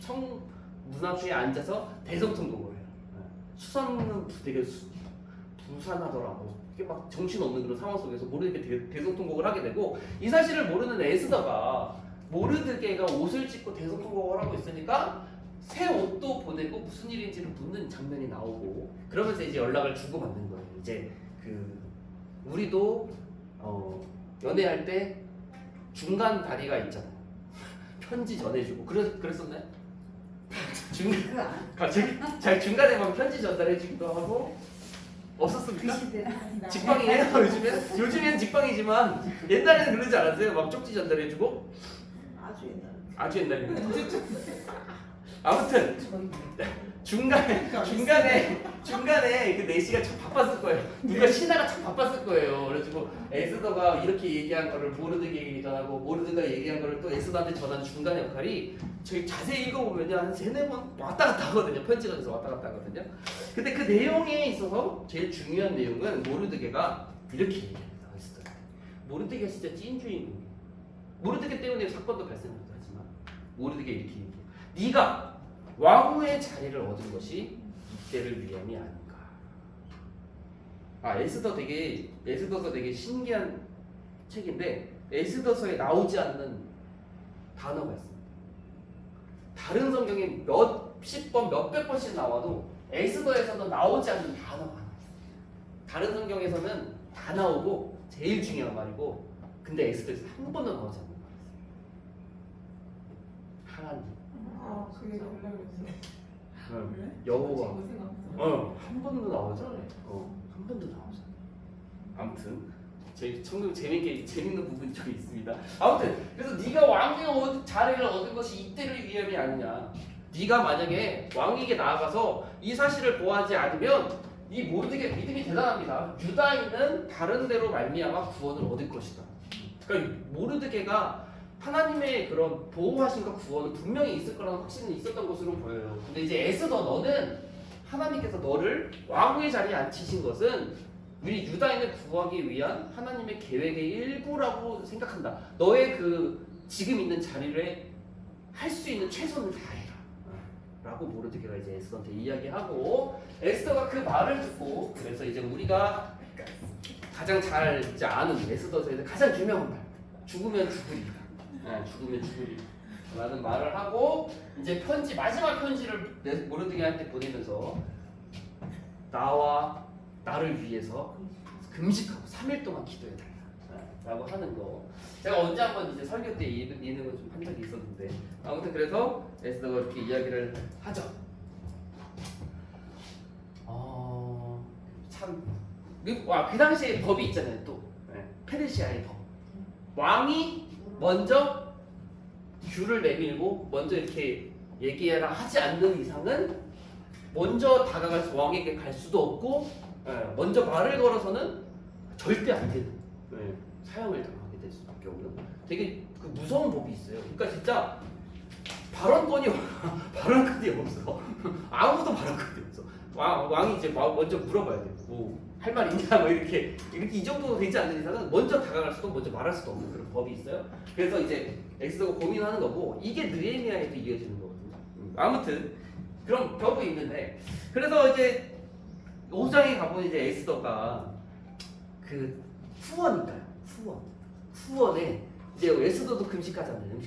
성 문 앞에 앉아서 대성통곡을 해요. 수산은 되게 부산하더라고. 이게 막 정신없는 그런 상황 속에서 모르드게 대성통곡을 하게 되고 이 사실을 모르는 에스더가 모르드게가 옷을 찢고 대성통곡을 하고 있으니까 새 옷도 보내고 무슨 일인지를 묻는 장면이 나오고 그러면서 이제 연락을 주고받는 거예요. 이제 그 우리도 연애할 때 중간 다리가 있잖아요. 편지 전해주고 그랬었나요? 갑자기 잘 중간에 막 편지 전달해주기도 하고 없었습니까? 직방이에요 요즘엔 직방이지만 옛날에는 그러지 않았어요? 막 쪽지 전달해주고 아주 옛날. 아주 옛날에는 아무튼 중간에 그 내시가 참 바빴을 거예요. 누가 신하가 참 바빴을 거예요. 그래가지고 에스더가 이렇게 얘기한 거를 모르드에게 전하고 모르드가 얘기한 거를 또 에스더한테 전하는 중간 역할이 저희 자세히 읽어보면요 한 3-4번 왔다 갔다 하거든요. 편지가 돼서 왔다 갔다 하거든요. 근데 그 내용에 있어서 제일 중요한 내용은 모르드게가 이렇게 얘기합니다. 에스더한테. 모르드게가 진짜 찐 주인공이에요. 모르드게 때문에 사건도 발생하기도 하지만 모르드게 이렇게 얘기해요. 네가 왕후의 자리를 얻은 것이 이때를 위함이 아닌가. 에스더서 되게 신기한 책인데 에스더서에 나오지 않는 단어가 있습니다. 다른 성경에 몇십 번, 몇백 번씩 나와도 에스더에서도 나오지 않는 단어가 하나 있어요. 다른 성경에서는 다 나오고 제일 중요한 말이고, 근데 에스더에서 한 번도 나오지 않는 말이 있어요. 하나님. 그 얘기 하려고 했는데. 그래? 여호와. 생각했어. 한 번도 나오지 않아요. 한 번도 나오지 않아요. 아무튼 천국 재밌는 부분이 좀 있습니다. 아무튼 그래서 네가 왕의 자리를 얻은 것이 이때를 위함이 아니냐. 네가 만약에 왕에게 나아가서 이 사실을 보호하지 않으면 이 모르드게 믿음이 대단합니다. 유다인은 다른 데로 말미암아 구원을 얻을 것이다. 그러니까 모르드게가 하나님의 그런 보호하심과 구원은 분명히 있을 거라는 확신은 있었던 것으로 보여요. 근데 이제 에스더 너는 하나님께서 너를 왕후의 자리에 앉히신 것은 우리 유다인을 구하기 위한 하나님의 계획의 일부라고 생각한다. 너의 그 지금 있는 자리를 할 수 있는 최선을 다해라. 라고 모르드게가 이제 에스더한테 이야기하고, 에스더가 그 말을 듣고, 그래서 이제 우리가 가장 잘 이제 아는 에스더서에서 가장 유명한 말, 죽으면 죽으리라. 죽으면 죽으리라. 라는 말을 하고 이제 마지막 편지를 모르드게한테 보내면서 나를 위해서 금식하고 3일 동안 기도해달라 라고 하는 거. 제가 언제 한번 이제 설교 때 이런 거 좀 한 적이 있었는데, 아무튼 그래서 에스더가 이렇게 이야기를 하죠. 그 당시에 법이 있잖아요. 또 페르시아의 법. 왕이 먼저 귤을 내밀고 먼저 이렇게 얘기해라 하지 않는 이상은 먼저 다가가서 왕에게 갈 수도 없고, 먼저 말을 걸어서는 절대 안 되는 사형을 당하게 될 수밖에 없는 되게 그 무서운 법이 있어요. 그러니까 진짜 발언권이 없어. 아무도 발언권이 없어. 왕이 이제 먼저 물어봐야 돼요. 뭐 할 말 있냐, 뭐 이렇게 이 정도 되지 않는 이상은 먼저 다가갈 수도 먼저 말할 수도 없는 그런 법이 있어요. 그래서 이제 에스더가 고민하는 거고, 이게 느헤미야에도 이어지는 거거든요. 아무튼 그런 법이 있는데, 그래서 이제 5장에 가보면 이제 에스더가 그 후원에 이제 에스더도 금식하잖아요.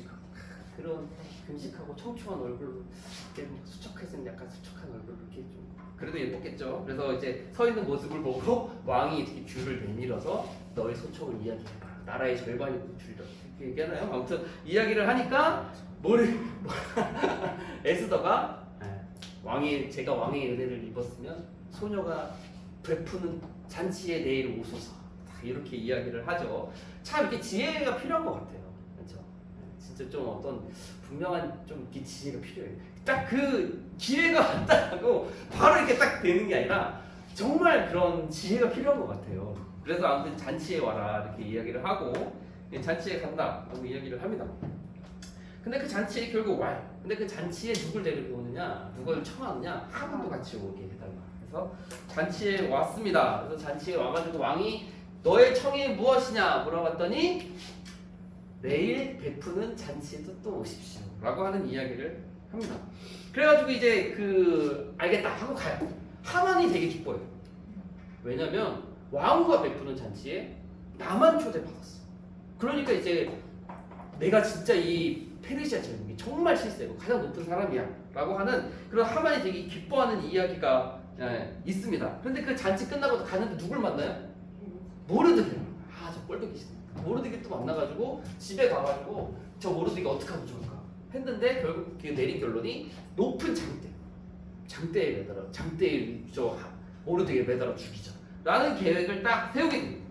그런 금식하고 청초한 얼굴로 이렇게 수척했으면 약간 수척한 얼굴로 이렇게 좀 그래도 예뻤겠죠. 그래서 이제 서 있는 모습을 보고 왕이 이렇게 귤을 내밀어서 너의 소청을 이야기해봐. 나라의 절반이 귤이라고 이렇게 얘기하나요? 아무튼 이야기를 하니까 에스더가 제가 왕의 은혜를 입었으면 소녀가 베푸는 잔치에 내일 오소서, 이렇게 이야기를 하죠. 참 이렇게 지혜가 필요한 것 같아요. 그렇죠? 진짜 좀 어떤 분명한 좀 이렇게 지혜가 필요해요. 딱 그 기회가 왔다고 바로 이렇게 딱 되는 게 아니라 정말 그런 지혜가 필요한 것 같아요. 그래서 아무튼 잔치에 와라 이렇게 이야기를 하고 잔치에 간다 라고 이야기를 합니다. 근데 그 잔치에 결국 와요. 근데 그 잔치에 누굴 데리고 오느냐, 누굴 청하느냐, 하만도 같이 오게 해달라. 그래서 잔치에 왔습니다. 그래서 잔치에 와가지고 왕이 너의 청이 무엇이냐 물어봤더니 내일 베푸는 잔치에도 또 오십시오 라고 하는 이야기를 합니다. 그래가지고 이제 알겠다 하고 가요. 하만이 되게 기뻐요. 왜냐면 왕후가 베푸는 잔치에 나만 초대받았어. 그러니까 이제 내가 진짜 이 페르시아 제국이 정말 실세고 가장 높은 사람이야 라고 하는 그런 하만이 되게 기뻐하는 이야기가 있습니다. 그런데 그 잔치 끝나고 가는데 누굴 만나요? 모르드게. 저 꼴보기시네. 모르드게 또 만나가지고 집에 가가지고 저 모르드게 어떻게 하면 좋을까 했는데 결국 내린 결론이 높은 장대에 모르드게 매달아 죽이자 라는 계획을 딱 세우게 됩니다.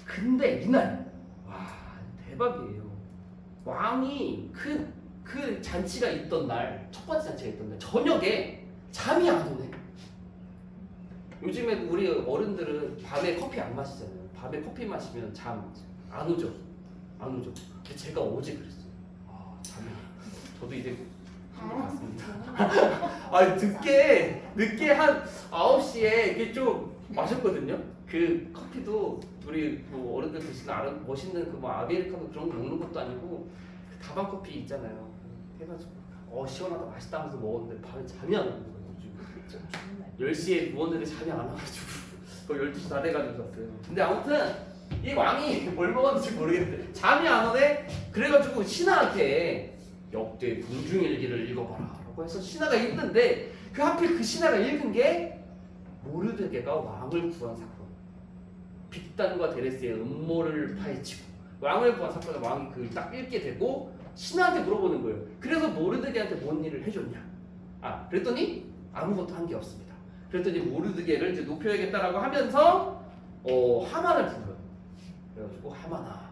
근데 이날 대박이에요. 왕이 그 그 잔치가 있던 날, 첫 번째 잔치가 있던 날 저녁에 잠이 안 오네. 요즘에 우리 어른들은 밤에 커피 안 마시잖아요. 밤에 커피 마시면 잠 안 오죠. 안 오죠. 근데 제가 어제 그랬어요. 아, 잠이 저도 이제 한번 갔습니다. 아, 늦게 한 9시에 이게 좀 마셨거든요. 그 커피도 우리 뭐 어른들 드시는 멋있는 그 뭐 아메리카노 그런 거 먹는 것도 아니고 그 다방 커피 있잖아요. 해가지고 시원하다 맛있다 하면서 먹었는데 밤에 잠이 안 오는 거예요. 지금 10시에 누웠는데 잠이 안 와가지고 거의 12시 다 돼가지고 잤어요. 근데 아무튼 이 왕이 뭘 먹었는지 모르겠는데 잠이 안 오네. 그래가지고 신하한테 역대 궁중일기를 읽어봐라 라고 해서 신하가 읽는데 그 하필 그 신하가 읽은 게 모르드게가 왕을 구한 사건, 빅단과 데레스의 음모를 파헤치고 왕을 구한 사건을 왕이 그 딱 읽게 되고 신하한테 물어보는 거예요. 그래서 모르드게한테 뭔 일을 해줬냐? 그랬더니 아무것도 한 게 없습니다. 그랬더니 모르드게를 이제 높여야겠다라고 하면서 하만을 불러요. 그래가지고 하만아,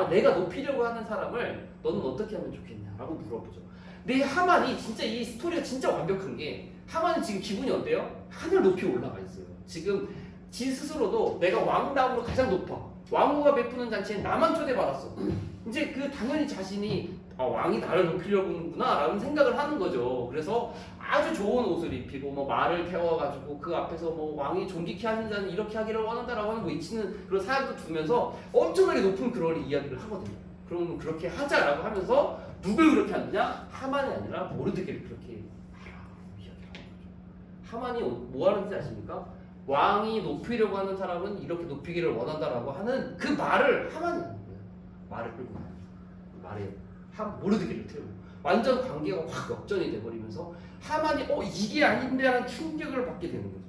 내가 높이려고 하는 사람을 너는 어떻게 하면 좋겠냐라고 물어보죠. 근데 하만이 진짜 이 스토리가 진짜 완벽한 게 하만은 지금 기분이 어때요? 하늘 높이 올라가 있어요. 지금 지 스스로도 내가 왕답으로 가장 높아. 왕후가 베푸는 잔치에 나만 초대받았어. 이제 그 당연히 자신이 왕이 나를 높이려고 하는구나 라는 생각을 하는 거죠. 그래서 아주 좋은 옷을 입히고 뭐 말을 태워가지고 그 앞에서 뭐 왕이 존귀케 하는 자는 이렇게 하기를 원한다라고 하는 뭐 이치는 그런 사람도 두면서 엄청나게 높은 그런 이야기를 하거든요. 그럼 그렇게 하자라고 하면서 누굴 그렇게 하느냐? 하만이 아니라 모르드게를 그렇게 하라고 이야기를 하는 거죠. 하만이 뭐 하는지 아십니까? 왕이 높이려고 하는 사람은 이렇게 높이기를 원한다라고 하는 그 말을 하만이 하는 거예요. 말을 끌고 말해요. 모르드게를 태우고 완전 관계가 확 역전이 돼버리면서 하만이 이게 아닌데라는 충격을 받게 되는 거죠.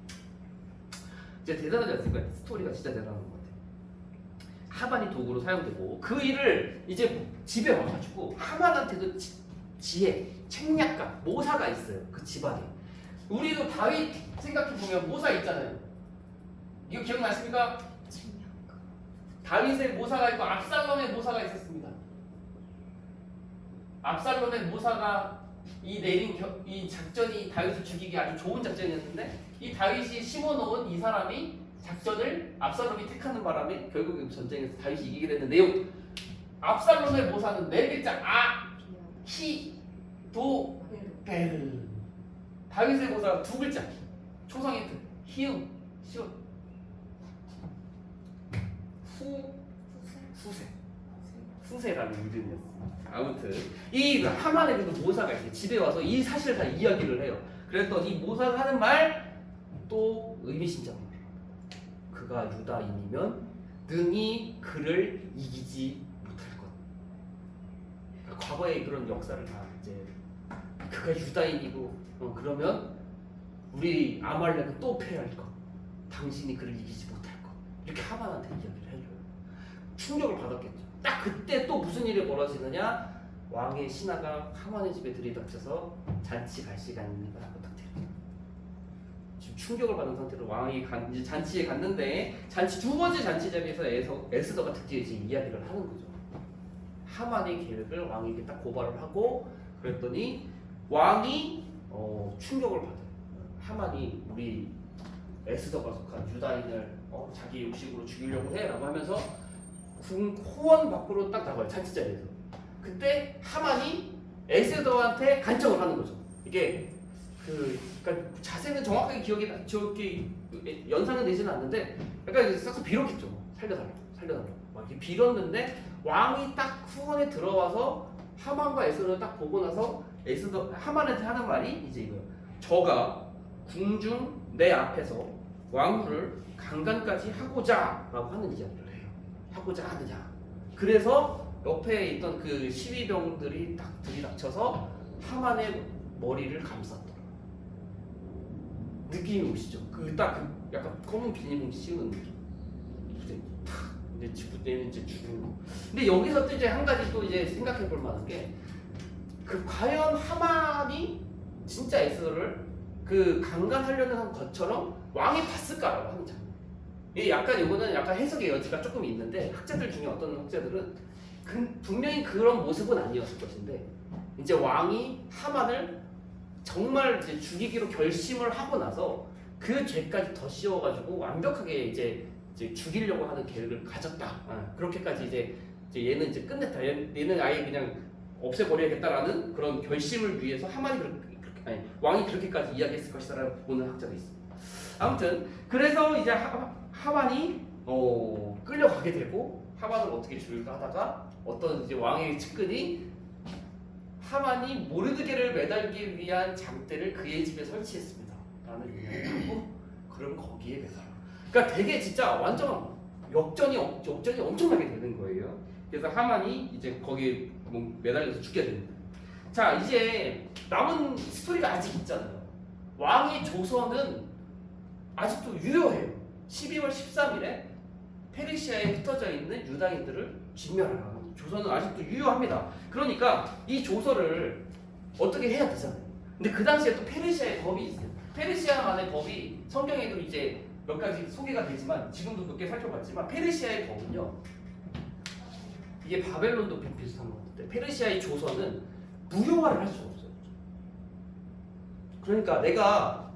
진짜 대단하지 않습니까? 스토리가 진짜 대단한 것 같아요. 하만이 도구로 사용되고 그 일을 이제 집에 와가지고 하만한테도 지혜, 책략가, 모사가 있어요. 그 집안에. 우리도 다윗 생각해보면 모사 있잖아요. 이거 기억나십니까? 다윗의 모사가 있고 압살롬의 모사가 있었습니다. 압살롬의 모사가 이 작전이 다윗을 죽이기 아주 좋은 작전이었는데 이 다윗이 심어놓은 이 사람이 작전을 압살롬이 택하는 바람에 결국 전쟁에서 다윗이 이기게 되는 내용. 압살롬의 모사는 4글자 아히도벨. 다윗의 모사가 2글자 초성인트 히읗 시옷 후세라는 이름이었어요. 아무튼 이 하만의 그 모사가 있어요. 집에 와서 이 사실을 다 이야기를 해요. 그랬더니 이 모사가 하는 말 또 의미심장한 말. 그가 유다인이면 능히 그를 이기지 못할 것. 그러니까 과거의 그런 역사를 다 이제 그가 유다인이고 그러면 우리 아말렉은 또 패할 것. 당신이 그를 이기지 못할 것. 이렇게 하만한테 이야기를 해줘요. 충격을 받았겠죠. 딱 그때 또 무슨 일이 벌어지느냐? 왕의 신하가 하만의 집에 들이닥쳐서 잔치 갈 시간입니다 라고 딱 들어요. 지금 충격을 받은 상태로 왕이 이제 잔치에 갔는데 두 번째 잔치 자리에서 에스더가 드디어 이제 이야기를 하는 거죠. 하만의 계획을 왕에게 딱 고발을 하고 그랬더니 왕이 충격을 받아요. 하만이 우리 에스더가 속한 유다인을 자기 욕심으로 죽이려고 해라고 하면서 호원 밖으로 딱 나가요. 잔치 자리에서. 그때 하만이 에스더한테 간청을 하는 거죠. 이게 그러니까 자세는 정확하게 기억이 연상은 되지는 않는데 약간 싹 빌었겠죠. 살려달라고 막 이렇게 빌었는데 왕이 딱 후원에 들어와서 하만과 에스더를 딱 보고 나서 하만한테 하는 말이 이제 이거예요. 저가 궁중 내 앞에서 왕후를 강간까지 하고자라고 하는 이야기를 해요. 하고자 하느냐. 그래서 옆에 있던 그 시위병들이 딱 들이닥쳐서 하만의 머리를 감쌌더라. 느낌이 오시죠? 약간 검은 비닐봉지 씌우는 느낌. 이제 이제 죽는 거. 근데 여기서 또 이제 한 가지 또 이제 생각해 볼 만한 게 과연 하만이 진짜 에스더를 강간하려는 것처럼 왕이 봤을까라고 하는 장면. 이거는 약간 해석의 여지가 조금 있는데 학자들 중에 어떤 학자들은 분명히 그런 모습은 아니었을 것인데 이제 왕이 하만을 정말 이제 죽이기로 결심을 하고 나서 그 죄까지 더 씌워가지고 완벽하게 이제 죽이려고 하는 계획을 가졌다. 그렇게까지 이제 얘는 이제 끝냈다. 얘는 아예 그냥 없애버려야겠다라는 그런 결심을 위해서 하만이 왕이 그렇게까지 이야기했을 것이다라고 보는 학자도 있습니다. 아무튼 그래서 이제 하만이 끌려가게 되고 하만을 어떻게 죽일까 하다가 어떤 이제 왕의 측근이 하만이 모르드게를 매달기 위한 장대를 그의 집에 설치했습니다. 라는 이야기를 하고 그럼 거기에 매달아. 그러니까 되게 진짜 완전 역전이 엄청나게 되는 거예요. 그래서 하만이 이제 거기에 매달려서 죽게 됩니다. 자, 이제 남은 스토리가 아직 있잖아요. 왕이 조선은 아직도 유효해요. 12월 13일에 페르시아에 흩어져 있는 유다인들을 진멸하라. 조선은 아직도 유효합니다. 그러니까 이 조서를 어떻게 해야 되잖아요. 근데 그 당시에 또 페르시아의 법이 있어요. 페르시아만의 법이 성경에도 이제 몇 가지 소개가 되지만 지금도 몇 개 살펴봤지만 페르시아의 법은요. 이게 바벨론도 비슷한 것 같은데 페르시아의 조서는 무효화를 할 수가 없어요. 그러니까 내가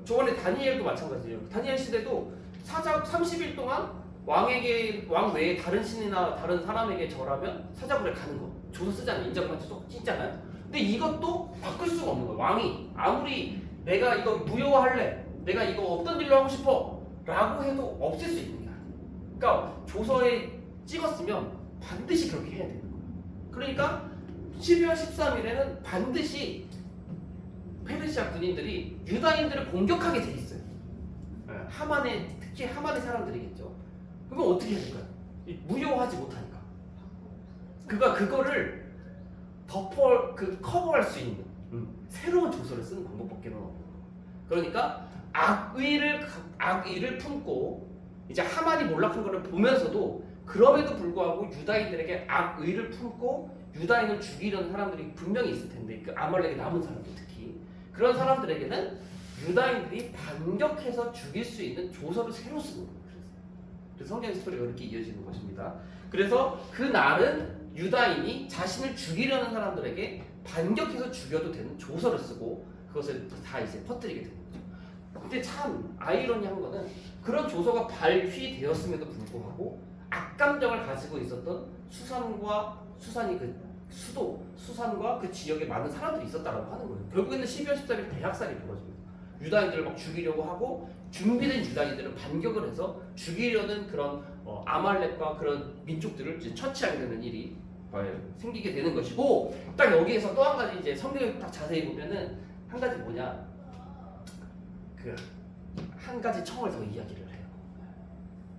저번에 다니엘도 마찬가지예요. 다니엘 시대도 사자 30일 동안 왕 외에 다른 신이나 다른 사람에게 절하면 사자굴에 가는 거. 조서 쓰잖아요. 인정만 찍잖아요. 근데 이것도 바꿀 수가 없는 거예요. 왕이 아무리 내가 이거 무효화할래, 내가 이거 없던 일로 하고 싶어 라고 해도 없앨 수 있는 게 아니에요. 그러니까 조서에 찍었으면 반드시 그렇게 해야 되는 거예요. 그러니까 12월 13일에는 반드시 페르시아 군인들이 유다인들을 공격하게 돼 있어요. 특히 하만의 사람들이겠죠. 그럼 어떻게 해야 될까요? 무효하지 못하니까. 그거를 커버할 수 있는 새로운 조서를 쓰는 방법밖에 없는 거예요. 그러니까 악의를 품고 이제 하만이 몰락한 것을 보면서도 그럼에도 불구하고 유다인들에게 악의를 품고 유다인을 죽이려는 사람들이 분명히 있을 텐데 그 아말렉에 남은 사람들 특히 그런 사람들에게는 유다인들이 반격해서 죽일 수 있는 조서를 새로 쓰는 거예요. 그래서 성경 스토리가 이렇게 이어지는 것입니다. 그래서 그 날은 유다인이 자신을 죽이려는 사람들에게 반격해서 죽여도 되는 조서를 쓰고 그것을 다 이제 퍼뜨리게 되는 거죠. 근데 참 아이러니한 거는 그런 조서가 발휘되었음에도 불구하고 악감정을 가지고 있었던 수산과 그 지역에 많은 사람들이 있었다고 하는 거예요. 결국에는 12월 14일 대학살이 벌어집니다. 유다인들을 막 죽이려고 하고 준비된 유다인들은 반격을 해서 죽이려는 그런 아말렉과 그런 민족들을 이제 처치하게 되는 일이 생기게 되는 것이고 딱 여기에서 또 한 가지 이제 성경을 딱 자세히 보면은 한 가지 뭐냐 한 가지 청을 더 이야기를 해요.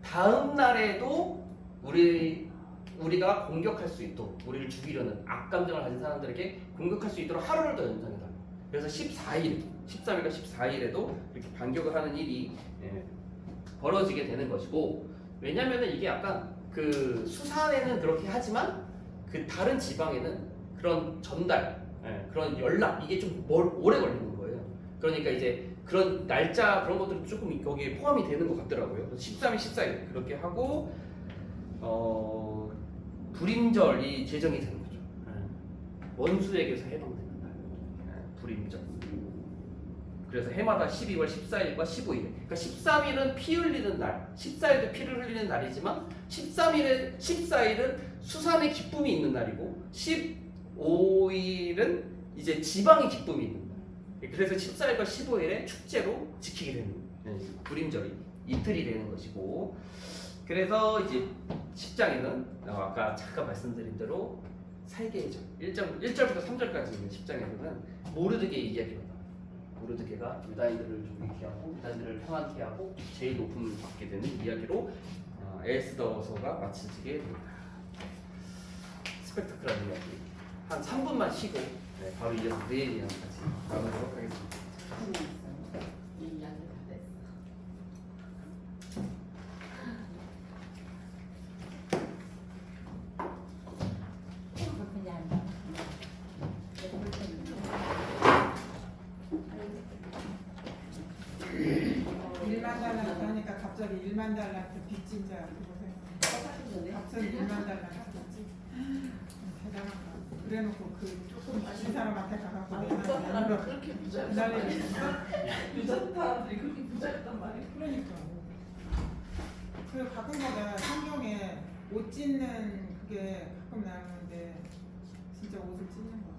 다음 날에도 우리가 공격할 수 있도록 우리를 죽이려는 악감정을 가진 사람들에게 공격할 수 있도록 하루를 더 연장해달라. 그래서 13일과 14일에도 이렇게 반격을 하는 일이 벌어지게 되는 것이고 왜냐면은 이게 약간 그 수산에는 그렇게 하지만 그 다른 지방에는 그런 전달, 그런 연락 이게 좀 오래 걸리는 거예요. 그러니까 이제 그런 날짜 그런 것들은 조금 거기에 포함이 되는 것 같더라고요. 13일, 14일 그렇게 하고 불임절이 제정이 되는 거죠. 원수에게서 해방되는 날, 불임절. 그래서 해마다 12월 14일과 15일. 그러니까 13일은 피 흘리는 날, 14일도 피를 흘리는 날이지만 14일은 수산의 기쁨이 있는 날이고 15일은 이제 지방의 기쁨이 있는 날. 그래서 14일과 15일에 축제로 지키게 되는 불임절이 이틀이 되는 것이고 그래서 이제 10장에는 아까 잠깐 말씀드린 대로 살개의 절 1절부터 3절까지 있는 10장에서는 모르드게 이야기가 나와요. 모르드게가 유다인들을 죽이게 하고 유다인들을 평안케 하고 제일 높음을 받게 되는 이야기로 에스더서가 마치게 됩니다. 스펙타클한 이야기 한 3분만 쉬고 바로 이어서 내일 이야기까지 나누도록 하겠습니다. 이야기 다 됐어. 일만 달라고 하니까 갑자기 1만 달러한테 빚진 자 그거 갑자기 1만 달러한테 빚지. 대단하다. 대단한 거야. 그래놓고 그 조금 아신 사람한테 가갖고 아니 내가 부자 사람이 그렇게 부자였단 난리 말이야. 났어? 부자 사람들이 그렇게 부자였단 말이야. 그러니까. 그 가끔가다 성경에 옷 찢는 그게 가끔 나오는데 진짜 옷을 찢는 거야.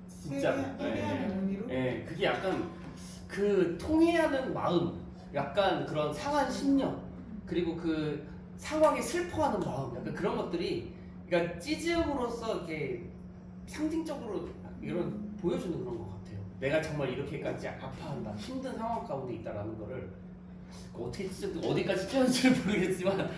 진짜. 회개하는 의미로? 예, 그게 약간 그 통회하는 마음, 약간 그런 상한 심령, 그리고 그 상황에 슬퍼하는 마음, 약간 그런 것들이, 그러니까 찢음으로써 이렇게 상징적으로 이런 보여주는 그런 것 같아요. 내가 정말 이렇게까지 아파한다, 힘든 상황 가운데 있다라는 거를 어떻게 찢어도 어디까지 찢어질지 모르겠지만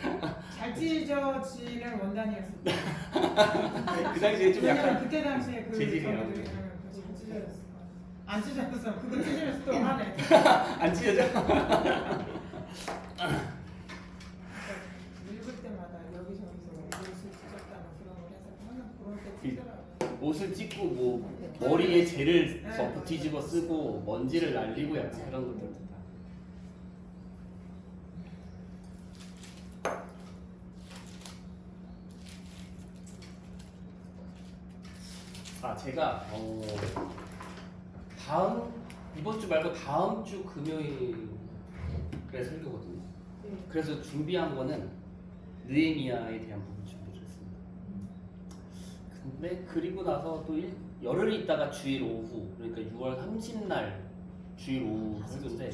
잘 찢어지는 원단이었을 거야. 그 당시에 좀 왜냐면 약간 그때 당시에 그 재질이에요. 저기들이 잘 찢어졌을 거야. 안 찢어졌어. 그거 찢어졌어 또 하네. 안 찢어져. 읽을 때마다 여기저기서 옷을 찢었다는 그런 걸 해서 항상 그런 때 찢더라고. 옷을 찢고 뭐 머리에 젤을 덮어 뒤집어 쓰고 먼지를 날리고 약간 그런 것들 다. 아 제가 다음 이번 주 말고 다음 주 금요일에 설교거든요. 그래서 준비한 거는 느헤미야에 대한 부분 준비를 했습니다. 근데 그리고 나서 또 열흘 있다가 주일 오후, 그러니까 6월 30날 주일 오후 설교인데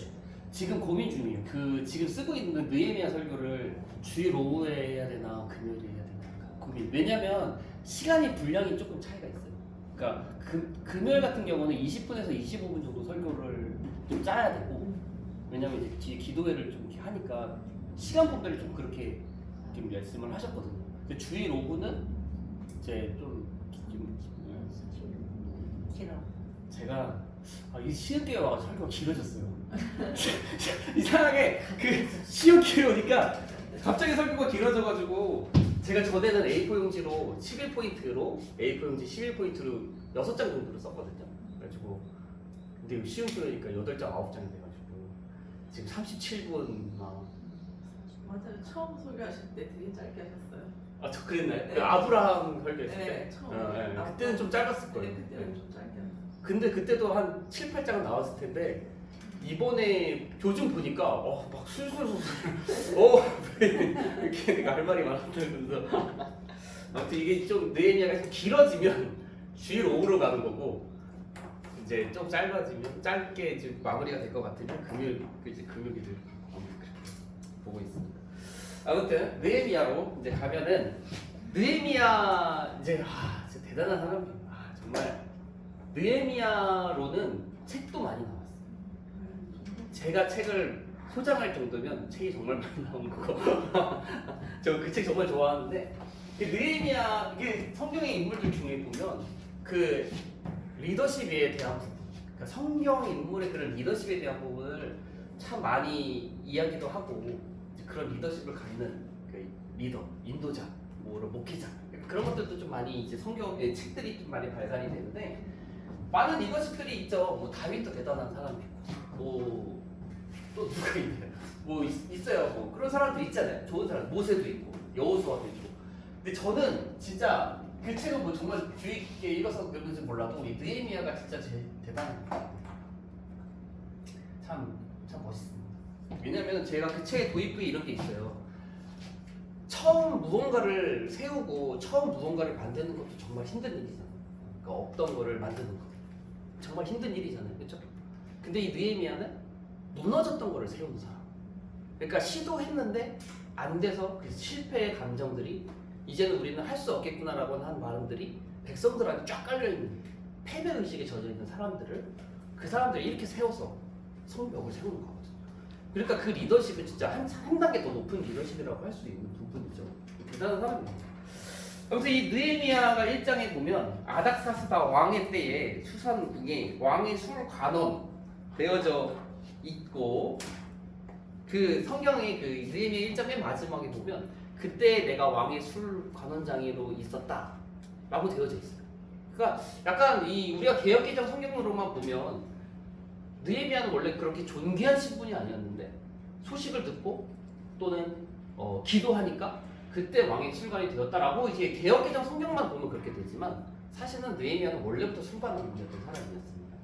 지금 고민 중이에요. 그 지금 쓰고 있는 느헤미야 설교를 주일 오후에 해야 되나 금요일에 해야 되나 고민. 왜냐면 시간이 분량이 조금 차이가 있어요. 그러니까 금요일 같은 경우는 20분에서 25분 정도 설교를 좀 짜야 되고, 왜냐면 이제 뒤에 기도회를 좀 이렇게 하니까 시간 분배를 좀 그렇게 좀 말씀을 하셨거든요. 근데 주일 오후는 이제 좀 길어. 제가 이 시험 기회 와서 설교가 길어졌어요. 이상하게 그 시험 기회 오니까 갑자기 설교가 길어져가지고 제가 전에는 A4 용지로 11포인트로 A4 용지 11포인트로 6장 정도를 썼거든요. 그래가지고 근데 시험 기회니까 8장 9장이 돼가지고 지금 37분 막. 맞아요. 처음 소개하실 때 되게 짧게 하셨어요. 아, 저 그랬나요? 네. 그 아브라함 설교했을 때? 네, 처음. 네. 아, 그때는 좀 짧았을 거예요. 네, 그때는 좀 짧게 하셨어요. 근데 그때도 한 7, 8장은 나왔을 텐데 이번에 교준 보니까 막 술술술 이렇게 내가 할 말이 많았다면서 아무튼 이게 좀 느헤미야가 좀 길어지면 주일 오후로 가는 거고 이제 좀 짧아지면 짧게 이제 마무리가 될 것 같으면 금요일을 그렇게 보고 있습니다. 아무튼 느헤미야로 이제 가면은 느헤미야 이제 진짜 대단한 사람이에요. 정말 느헤미야로는 책도 많이 나왔어요. 제가 책을 소장할 정도면 책이 정말 많이 나온 거고 저 그 책 정말 좋아하는데 느헤미야 이게 성경의 인물들 중에 보면 그 리더십에 대한 부분, 그러니까 성경 인물의 그런 리더십에 대한 부분을 참 많이 이야기도 하고 그런 리더십을 갖는 그 리더, 인도자, 목회자 그런 것들도 좀 많이 이제 성경의 책들이 좀 많이 발간이 되는데 많은 리더십들이 있죠. 뭐 다윗도 대단한 사람이고 또 누가 있나요? 뭐 있어요. 뭐 그런 사람들 있잖아요. 좋은 사람 모세도 있고 여호수아도 있고. 근데 저는 진짜 그 책은 뭐 정말 주의 깊게 읽어서 그런지 몰라도 이 느헤미야가 진짜 제일 대단한 거예요. 참 멋있습니다. 왜냐면 제가 그 책의 도입부에 이런 게 있어요. 처음 무언가를 세우고 처음 무언가를 만드는 것도 정말 힘든 일이잖아요. 그러니까 없던 거를 만드는 거 정말 힘든 일이잖아요, 그렇죠? 근데 이 느헤미야는 무너졌던 거를 세우는 사람. 그러니까 시도했는데 안 돼서 그 실패의 감정들이 이제는 우리는 할 수 없겠구나라고 하는 마음들이 백성들한테 쫙 깔려 있는 패배 의식에 젖어 있는 사람들을 그 사람들이 이렇게 세워서 성벽을 세우는 거거든요. 그러니까 그 리더십은 진짜 한 단계 더 높은 리더십이라고 할 수 있는 부분이죠. 대단한 사람입니다. 아무튼 이 느헤미야가 1장에 보면 아닥사스다 왕의 때에 수산궁에 왕의 술 관원 되어져 있고 그 성경의 그 느헤미야 1장 맨 마지막에 보면 그때 내가 왕의 술 관원장으로 있었다 라고 되어져 있어요. 그러니까 약간 우리가 개역개정 성경으로만 보면 느헤미야는 원래 그렇게 존귀한 신분이 아니었는데 소식을 듣고 또는 기도하니까 그때 왕의 출관이 되었다라고 이제 개역개정 성경만 보면 그렇게 되지만 사실은 느헤미야는 원래부터 술반왕이었던 사람이었습니다.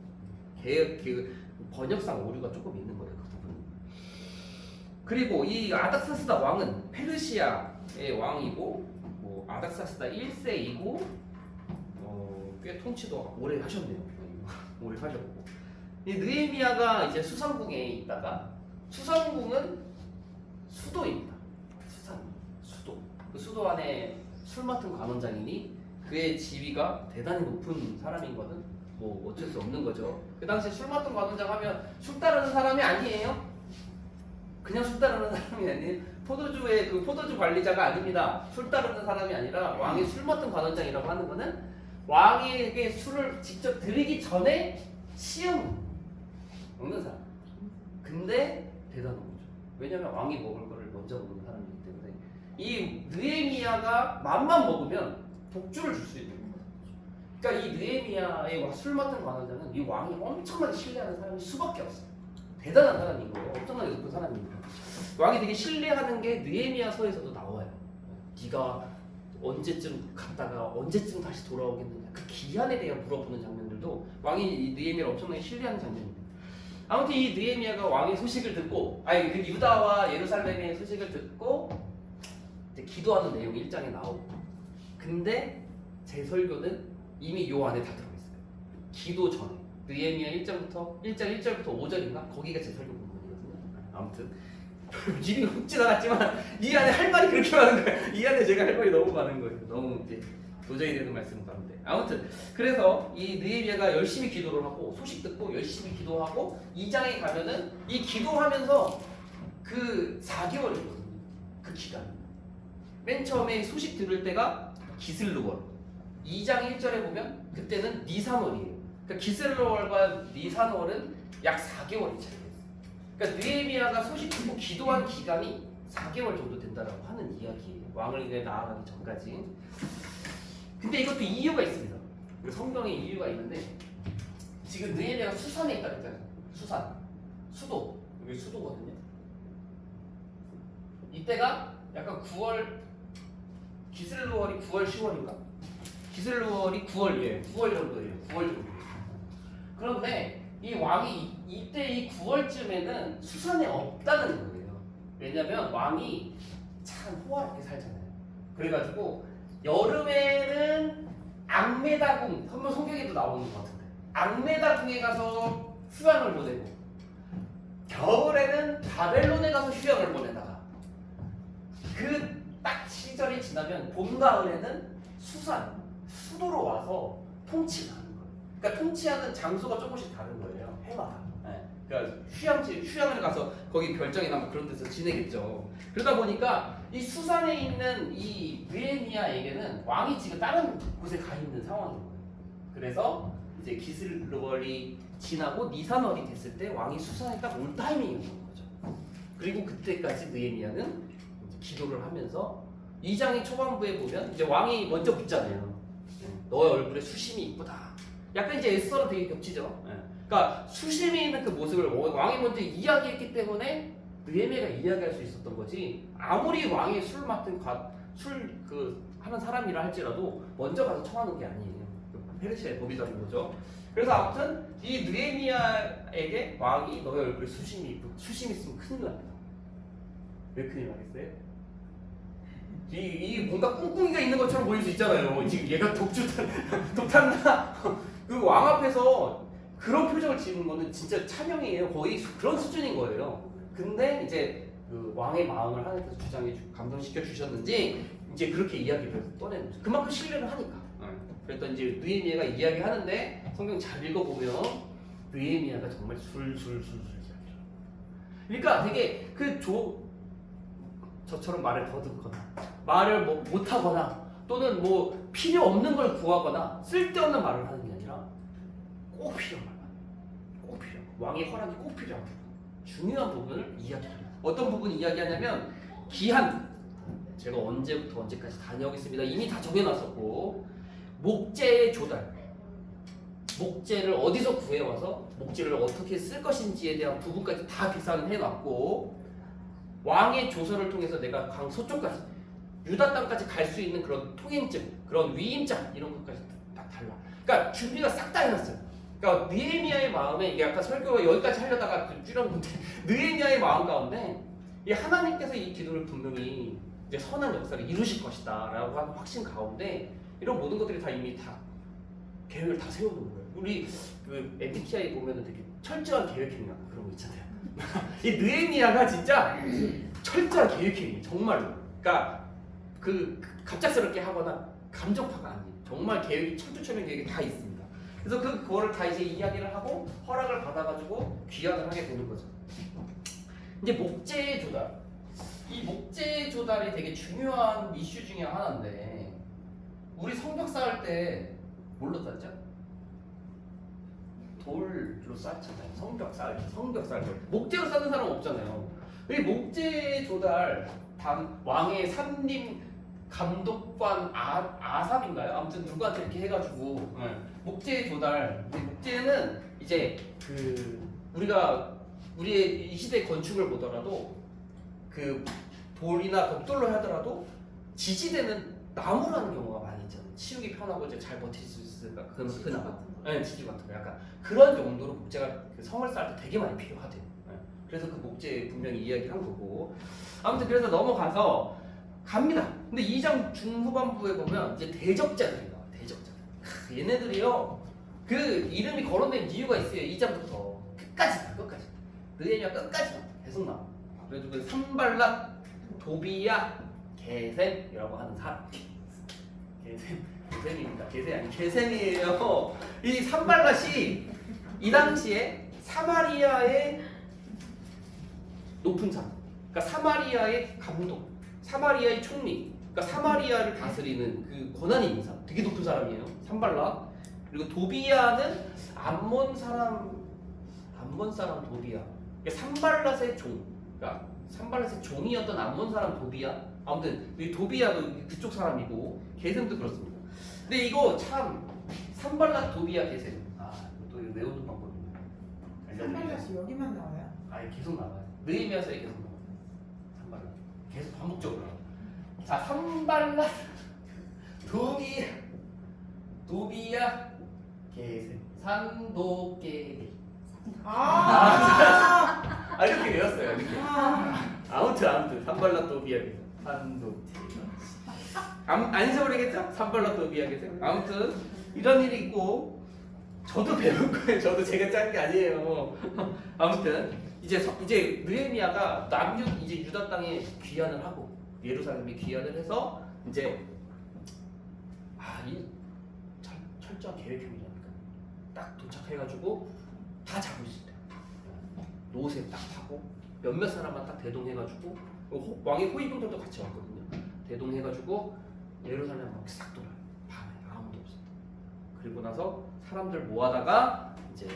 그 번역상 오류가 조금 있는 거예요, 그 부분은. 그리고 이 아닥사스다 왕은 페르시아의 왕이고 뭐 아닥사스다 1세이고 꽤 통치도 오래 하셨네요. 오래 하셨고 이 느헤미야가 이제 수상궁에 있다가 수상궁은 수도입니다. 수도. 그 수도 안에 술 맡은 관원장이니 그의 지위가 대단히 높은 사람이거든. 뭐 어쩔 수 없는 거죠. 그 당시 술 맡은 관원장 하면 술 따르는 사람이 아니에요. 그냥 술 따르는 사람이 아니에요. 포도주의 그 포도주 관리자가 아닙니다. 술 따르는 사람이 아니라 왕이 술 맡은 관원장이라고 하는 거는 왕에게 술을 직접 드리기 전에 시음 먹는 사람. 근데 대단한 거죠. 왜냐면 왕이 먹을 거를 먼저 먹는 사람이기 때문에 이 느헤미야가 맘만 먹으면 독주를 줄 수 있는 거예요. 그러니까 이 느헤미야의 술 맡은 관원장은 이 왕이 엄청나게 신뢰하는 사람이 수밖에 없어요. 대단한 사람인 거예요. 엄청나게 높은 사람입니다. 왕이 되게 신뢰하는 게 느헤미야서에서도 나와요. 네가 언제쯤 갔다가 언제쯤 다시 돌아오겠느냐 그 기한에 대해 물어보는 장면들도 왕이 이 느헤미야를 엄청나게 신뢰하는 장면입니다. 아무튼 이 느헤미야가 왕의 소식을 듣고 그 유다와 예루살렘의 소식을 듣고 이제 기도하는 내용이 1장에 나오고 근데 제 설교는 이미 요 안에 다 들어있어요. 기도 전에 느헤미야 1장 1절부터 5절인가 거기가 제 설교 부분이거든요. 아무튼 집이 훅 지나갔지만 이 안에 할 말이 그렇게 많은 거예요. 이 안에 제가 할 말이 너무 많은 거예요. 너무 이제 도저히 되는 말씀은 가는데 아무튼 그래서 이 느헤미야가 열심히 기도를 하고 소식 듣고 열심히 기도하고 2장에 가면은 이 기도하면서 그 4개월이거든요. 그 기간 맨 처음에 소식 들을 때가 기슬루월 2장 1절에 보면 그때는 니산월이에요. 그러니까 기슬루월과 니산월은 약 4개월이 차이가 있어요. 그러니까 느헤미야가 소식 듣고 기도한 기간이 4개월 정도 된다라고 하는 이야기예요. 왕을 이제 나아가기 전까지. 근데 이것도 이유가 있습니다. 성경에 이유가 있는데 지금 느헤미야가 수산에 있다 그랬잖아요. 수산, 수도. 여기 수도거든요. 이때가 약간 9월 기슬루월이 9월 10월인가? 기슬루월이 9월이에요. 9월 정도예요. 9월 정도. 그런데 이 왕이 이때 이 9월쯤에는 수산에 없다는 거예요. 왜냐면 왕이 참 호화롭게 살잖아요. 그래가지고 여름에는 앙메다궁, 한번 성경에도 나오는 것 같은데 앙메다궁에 가서 휴양을 보내고 겨울에는 바벨론에 가서 휴양을 보내다가 그 딱 시절이 지나면 봄, 가을에는 수산, 수도로 와서 통치를 하는 거예요. 그러니까 통치하는 장소가 조금씩 다른 거예요. 해마다. 네. 그러니까 휴양을 가서 거기 별장이나 뭐 그런 데서 지내겠죠. 그러다 보니까 이 수산에 있는 이 느헤미야에게는 왕이 지금 다른 곳에 가 있는 상황인 거예요. 그래서 이제 기슬루월이 지나고 니산월이 됐을 때 왕이 수산에 딱 올 타이밍이었던 거죠. 그리고 그때까지 느헤미야는 기도를 하면서 2장의 초반부에 보면 이제 왕이 먼저 묻잖아요. 너의 얼굴에 수심이 이쁘다. 약간 이제 에스더랑 되게 겹치죠. 그러니까 수심이 있는 그 모습을 왕이 먼저 이야기했기 때문에 느헤미야가 이야기할 수 있었던 거지. 아무리 왕이 술 맡은 하는 사람이라 할지라도 먼저 가서 청하는 게 아니에요. 페르시아의 법이라는 거죠. 그래서 아무튼 이 느헤미야에게 왕이 너의 얼굴에 수심이 있으면 큰일 납니다. 왜 큰일 나겠어요? 이 뭔가 꿍꿍이가 있는 것처럼 보일 수 있잖아요. 지금 얘가 독탔나? 그 왕 앞에서 그런 표정을 지는 거는 진짜 차명이에요. 거의 그런 수준인 거예요. 근데 이제 그 왕의 마음을 하나님께서 감동시켜 주셨는지 이제 그렇게 이야기를 떠내는 거죠. 그만큼 신뢰를 하니까. 그랬더니 이제 느헤미야가 이야기하는데 성경 잘 읽어보면 느헤미야가 정말 술술술술 이야기를. 그러니까 되게 저처럼 말을 더듬거나 말을 뭐 못하거나 또는 뭐 필요 없는 걸 구하거나 쓸데없는 말을 하는 게 아니라 꼭 필요한 말만, 꼭 필요한 왕의 허락이 꼭 필요한 중요한 부분을 이야기해요. 어떤 부분 이야기하냐면 기한, 제가 언제부터 언제까지 다녀오겠습니다. 이미 다 정해놨었고 목재의 조달, 목재를 어디서 구해와서 목재를 어떻게 쓸 것인지에 대한 부분까지 다 계산을 해놨고 왕의 조서를 통해서 내가 강 서쪽까지 유다 땅까지 갈 수 있는 그런 통행증, 그런 위임장 이런 것까지 딱 달라. 그러니까 준비가 싹 다 해놨어요. 그러니까 느헤미야의 마음에 이게 아까 설교가 여기까지 하려다가 좀 줄였는데 느헤미야의 마음 가운데 이 하나님께서 이 기도를 분명히 이제 선한 역사를 이루실 것이다라고 하는 확신 가운데 이런 모든 것들이 다 이미 다 계획을 다 세우는 거예요. 우리 그 MBTI 보면은 되게 철저한 계획행위가 그런 거 있잖아요. 이 느헤미야가 진짜 철저한 계획행위 정말로. 그러니까 그 갑작스럽게 하거나 감정파가 아니에요. 정말 계획이 철두철미 계획이 다 있습니다. 그래서 그거를 다 이제 이야기를 하고 허락을 받아가지고 귀환을 하게 되는 거죠. 이제 목재 조달. 이 목재 조달이 되게 중요한 이슈 중에 하나인데 우리 성벽 쌓을 때 뭘로 쌓죠? 돌로 쌓잖아요. 성벽 쌓을 때 목재로 쌓는 사람 없잖아요. 이 목재 조달 왕의 산림 감독관 아삽인가요? 아무튼 누구한테 이렇게 해가지고 목재 조달. 목재는 이제 그 우리가 우리의 이 시대 건축을 보더라도 그 돌이나 벽돌로 하더라도 지지대는 나무로 하는 경우가 많이 있잖아요. 치우기 편하고 이제 잘 버틸 수 있으니까 그나마. 네, 지주 같은 거 약간 그런 정도로 목재가 그 성을 쌓을 때 되게 많이 필요하대요. 그래서 그 목재 분명히 이야기를 한 거고. 아무튼 그래서 넘어가서 갑니다. 근데 2장 중후반부에 보면 이제 대적자들이 나와요. 대적자들. 얘네들이요. 그 이름이 거론된 이유가 있어요. 2장부터 끝까지 나와. 끝까지. 느헤미야 끝까지 나와. 계속 나와. 그래서 그 산발랏, 도비야, 게셈이라고 하는 사람. 게셈입니다. 게셈이 아니 게셈이에요. 이 산발랏이 이 당시에 사마리아의 높은 사람. 그러니까 사마리아의 감독, 사마리아의 총리, 그러니까 사마리아를 다스리는 그 권한이 있는 사람, 되게 높은 사람이에요. 산발랏. 그리고 도비야는 암몬 사람 도비야. 그러니까 산발랏의 종, 그러니까 산발랏의 종이었던 암몬 사람 도비야. 아무튼 이 도비야도 그쪽 사람이고 게셈도 그렇습니다. 근데 이거 참 산발랏 도비야 게셈. 또 이거 외우는 방법입니다. 산발랏이 여기만 나와요? 아니 계속 나와요. 느헤미야서에 계속 나와요. 산발랏 계속 반복적으로 나와요. 자, 산발랏 도비야 게셈 산도게리. 이렇게 외웠어요. 이렇게. 아무튼 산발랏 도비야 게셈 산도게리. 안 잊어버리겠죠? 산발랏 도비야 게셈. 아무튼 이런 일이 있고 저도 배운 거예요. 저도 제가 짠 게 아니에요. 아무튼 이제 느헤미야가 이제 유다 땅에 귀환을 하고 예루살렘에 귀환을 해서 이제 이 철저한 계획형이라니까 딱 도착해가지고 다 잡을 수 있대. 노새 딱 타고 몇몇 사람만 딱 대동해가지고 왕의 호위병들도 같이 왔거든요. 대동해가지고 예루살렘 막 싹 돌아요. 밤에 아무도 없어. 그리고 나서 사람들 모아다가 이제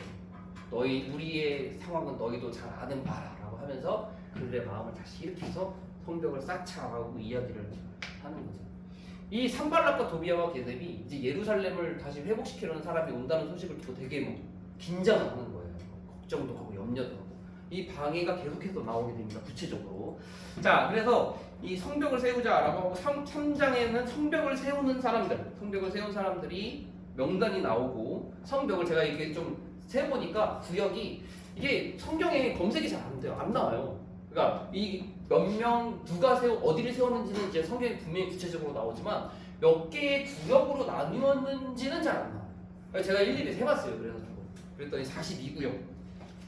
우리의 상황은 너희도 잘 아는 바라라고 하면서 그들의 마음을 다시 일으켜서 성벽을 쌓자라고 이야기를 하는 거죠. 이 산발랏과 도비야와 게셈이 이제 예루살렘을 다시 회복시키려는 사람이 온다는 소식을 듣고 되게 긴장을 하는 거예요. 걱정도 하고 염려도 하고. 이 방해가 계속해서 나오게 됩니다. 구체적으로. 자, 그래서 이 성벽을 세우자라고 하고 3장에는 성벽을 세우는 사람들이 명단이 나오고 성벽을 제가 이렇게 좀 세보니까 구역이 이게 성경에 검색이 잘 안 돼요. 안 나와요. 그러니까 이 몇 명 누가 어디를 세웠는지는 이제 성경에 분명히 구체적으로 나오지만 몇 개의 구역으로 나뉘었는지는 잘 안 나와요. 그러니까 제가 일일이 세봤어요. 그랬더니 42구역.